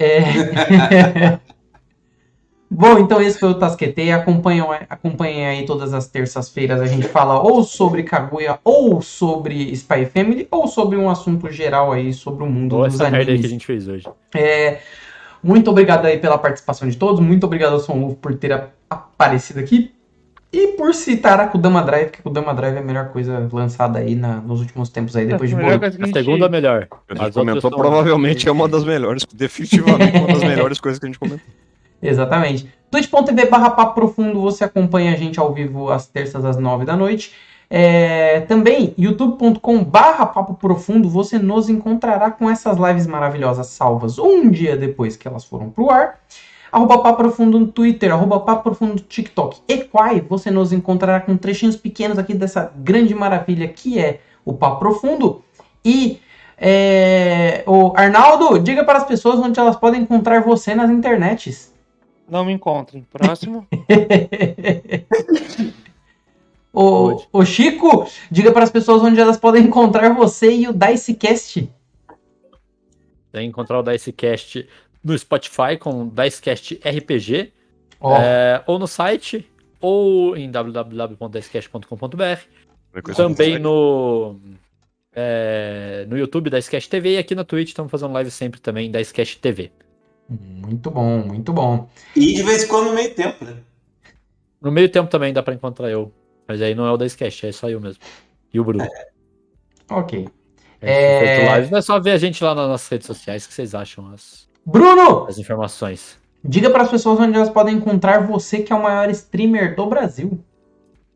Bom, então esse foi o Tasquete. Acompanhem aí todas as terças-feiras. A gente fala ou sobre Kaguya, ou sobre Spy Family, ou sobre um assunto geral aí sobre o mundo Ou dos essa merda aí que a animes. gente fez hoje. Muito obrigado aí pela participação de todos. Muito obrigado ao Sonluf por ter aparecido aqui. E por citar a Kudama Drive, que a Kudama Drive é a melhor coisa lançada aí nos últimos tempos aí, depois de A melhor Boruto. coisa que A a gente- segunda melhor. A As gente outras comentou, são- provavelmente é uma das melhores, definitivamente uma das melhores coisas que a gente comentou. Exatamente. twitch.tv/papo profundo, você acompanha a gente ao vivo às terças às 9 da noite. Também youtube.com/papo profundo, você nos encontrará com essas lives maravilhosas salvas um dia depois que elas foram pro ar. @papo profundo no Twitter, @papo profundo no TikTok. E Quai, você nos encontrará com trechinhos pequenos aqui dessa grande maravilha que é o Papo Profundo. E o Arnaldo, diga para as pessoas onde elas podem encontrar você nas internets. Não me encontrem. Próximo. O Chico, diga para as pessoas onde elas podem encontrar você e o Dicecast. Tem que encontrar o Dicecast no Spotify com Dicecast RPG, Ó, ou no site, ou em www.dicecast.com.br. Também no YouTube Dicecast TV e aqui na Twitch estamos fazendo live sempre também Dicecast TV. muito bom, muito bom. E de vez em quando no meio tempo, né? No meio tempo também dá pra encontrar eu, mas aí não é o Dicecast, é só eu mesmo. E o Bruno. Ok. Feito live, é só ver a gente lá nas nossas redes sociais que vocês acham Bruno, as informações. diga para as pessoas onde elas podem encontrar você, que é o maior streamer do Brasil.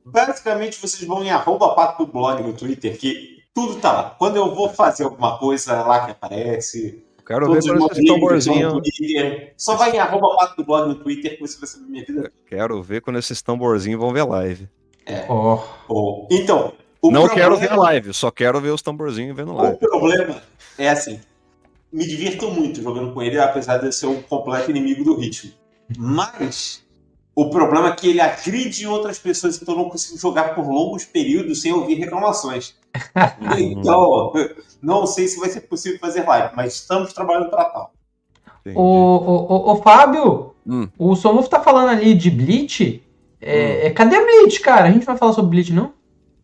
Basicamente, vocês vão em @pato_blog no Twitter, que tudo tá lá. Quando eu vou fazer alguma coisa, é lá que aparece. Quero ver Todos os quando meus esse links tamborzinho. estão no Twitter. Só vai em @pato_blog no Twitter, que você vai saber minha vida. Quero ver quando esses tamborzinhos vão ver live. Ó, Bom, então, o Não problema- quero ver a live, só quero ver os tamborzinhos vendo O live. problema é assim, me divirto muito jogando com ele, apesar de eu ser um completo inimigo do ritmo. Mas o problema é que ele agride outras pessoas, então eu não consigo jogar por longos períodos sem ouvir reclamações. Então, não sei se vai ser possível fazer live, mas estamos trabalhando para tal. Entendi. Ô, Fábio, o Sonuf tá falando ali de Bleach. Cadê Bleach, cara? A gente vai falar sobre Bleach, não?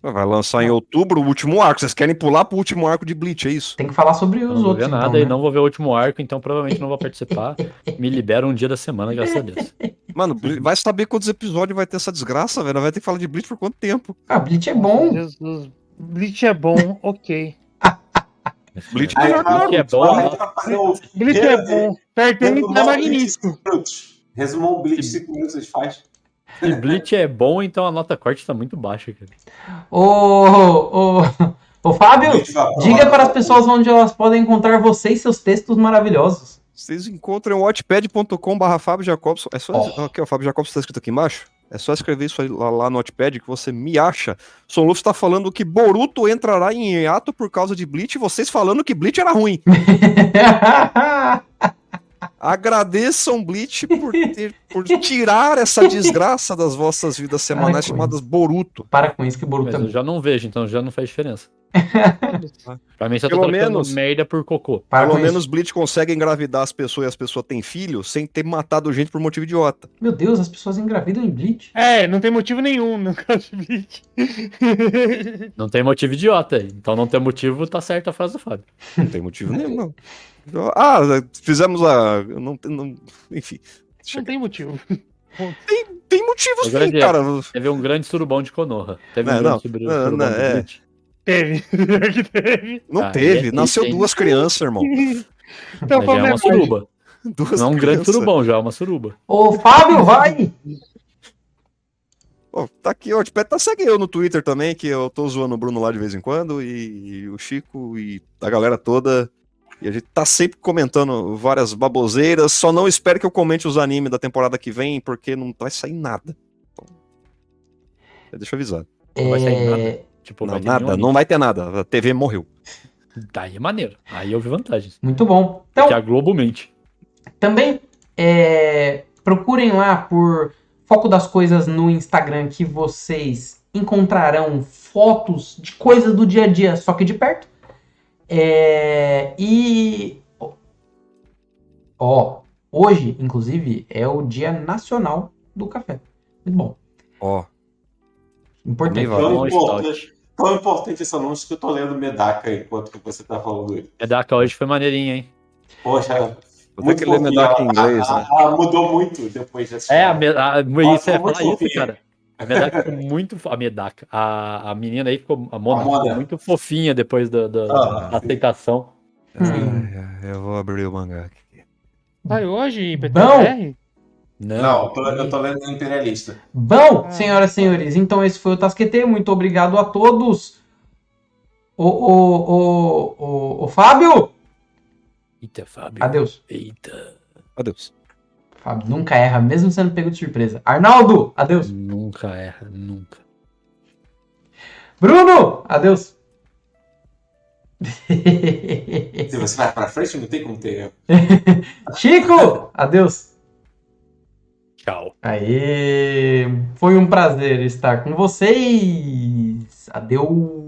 Vai lançar em outubro o último arco. Vocês querem pular pro último arco de Bleach, é isso? Tem que falar sobre os Não vou outros, ver nada então, e né? não vou ver o último arco, então provavelmente não vou participar. Me libera um dia da semana, graças a Deus. Mano, vai saber quantos episódios vai ter essa desgraça, velho. Vai ter que falar de Bleach por quanto tempo? Ah, Bleach é bom. Jesus. Bleach é bom, ok. Bleach Aí, melhor que Bleach é bom, vai fazer o Bleach é bom. Perfeito, é resumão Bleach magnífico. 5 minutos. Resumão Bleach 5 minutos, eles faz. Se Bleach é bom, então a nota corte tá muito baixa, cara. Ô, Fábio, Bleach vai pra diga lá. para as pessoas onde elas podem encontrar você e seus textos maravilhosos. Vocês encontram o watchpad.com/Fábio Jacobson. É só. Ó. Aqui, ó, Fábio Jacobson tá escrito aqui embaixo. É só escrever isso aí lá no Watchpad que você me acha. Son Luffy tá falando que Boruto entrará em hiato por causa de Bleach e vocês falando que Bleach era ruim. Agradeçam Bleach por tirar essa desgraça das vossas vidas semanais com chamadas Boruto. Para com isso que Boruto Mas é eu bom. já não vejo, então já não faz diferença. Pra mim, só tô Pelo trocando menos- merda por cocô. Para Pelo com menos isso. Bleach consegue engravidar as pessoas e as pessoas têm filho sem ter matado gente por motivo idiota. Meu Deus, as pessoas engravidam em Bleach. É, não tem motivo nenhum no caso de Bleach. Não tem motivo idiota. Então não tem motivo, tá certa a frase do Fábio. Não tem motivo nenhum, não. Ah, fizemos a. Enfim. Não tem motivo. Tem motivos Agora sim, é. cara. Teve um grande surubão de Konoha. Teve um Não, grande surubão de é. Bleach. Teve. Pior que teve. Não Ah, teve. é, Nasceu tem. duas crianças, irmão. Então, Mas já é uma suruba. Duas Não é um grande crianças. surubão, já é uma suruba. Ô, Fábio, vai! Ó, tá aqui, ó. Tá segue eu no Twitter também, que eu tô zoando o Bruno lá de vez em quando, e o Chico e a galera toda. E a gente tá sempre comentando várias baboseiras. Só não espero que eu comente os animes da temporada que vem, porque não vai sair nada. Então, deixa eu avisar. Não vai sair É, nada. Tipo, Não, vai ter nada, nenhum não vai ter nada. A TV morreu. anime. Daí é maneiro. Aí eu vi vantagens. Muito bom. Porque Então, a Globo mente. também procurem lá por Foco das Coisas no Instagram que vocês encontrarão fotos de coisas do dia a dia, só que de perto. Hoje, inclusive, é o Dia Nacional do Café. Muito bom. Ó, Importante. Também vai. Tão Bom importante, estoque. tão importante esse anúncio que eu tô lendo Medaka enquanto que você tá falando ele. Medaka hoje foi maneirinho, hein? Poxa, vou ter que ler fofinha. Medaka em inglês, né? Ela mudou muito depois dessa. É, Nossa, isso é muito falar isso, fofinho. cara. A Medaka ficou muito. A Medaka. A menina aí ficou. A Mona A Mona. ficou muito fofinha depois da Ah, aceitação. Ai, eu vou abrir o mangá aqui. Sai hoje, Bom. PTR? Não, eu tô lendo o Imperialista. Bom, senhoras e senhores, então esse foi o Tasquetê. Muito obrigado a todos. O Fábio! Eita, Fábio. Adeus. Eita. Adeus. Fábio nunca erra, mesmo sendo pego de surpresa. Arnaldo! Adeus. Nunca erra, nunca. Bruno! Adeus. Se você vai pra frente, não tem como ter. Chico! Adeus. Tchau. Aê! Foi um prazer estar com vocês. Adeus.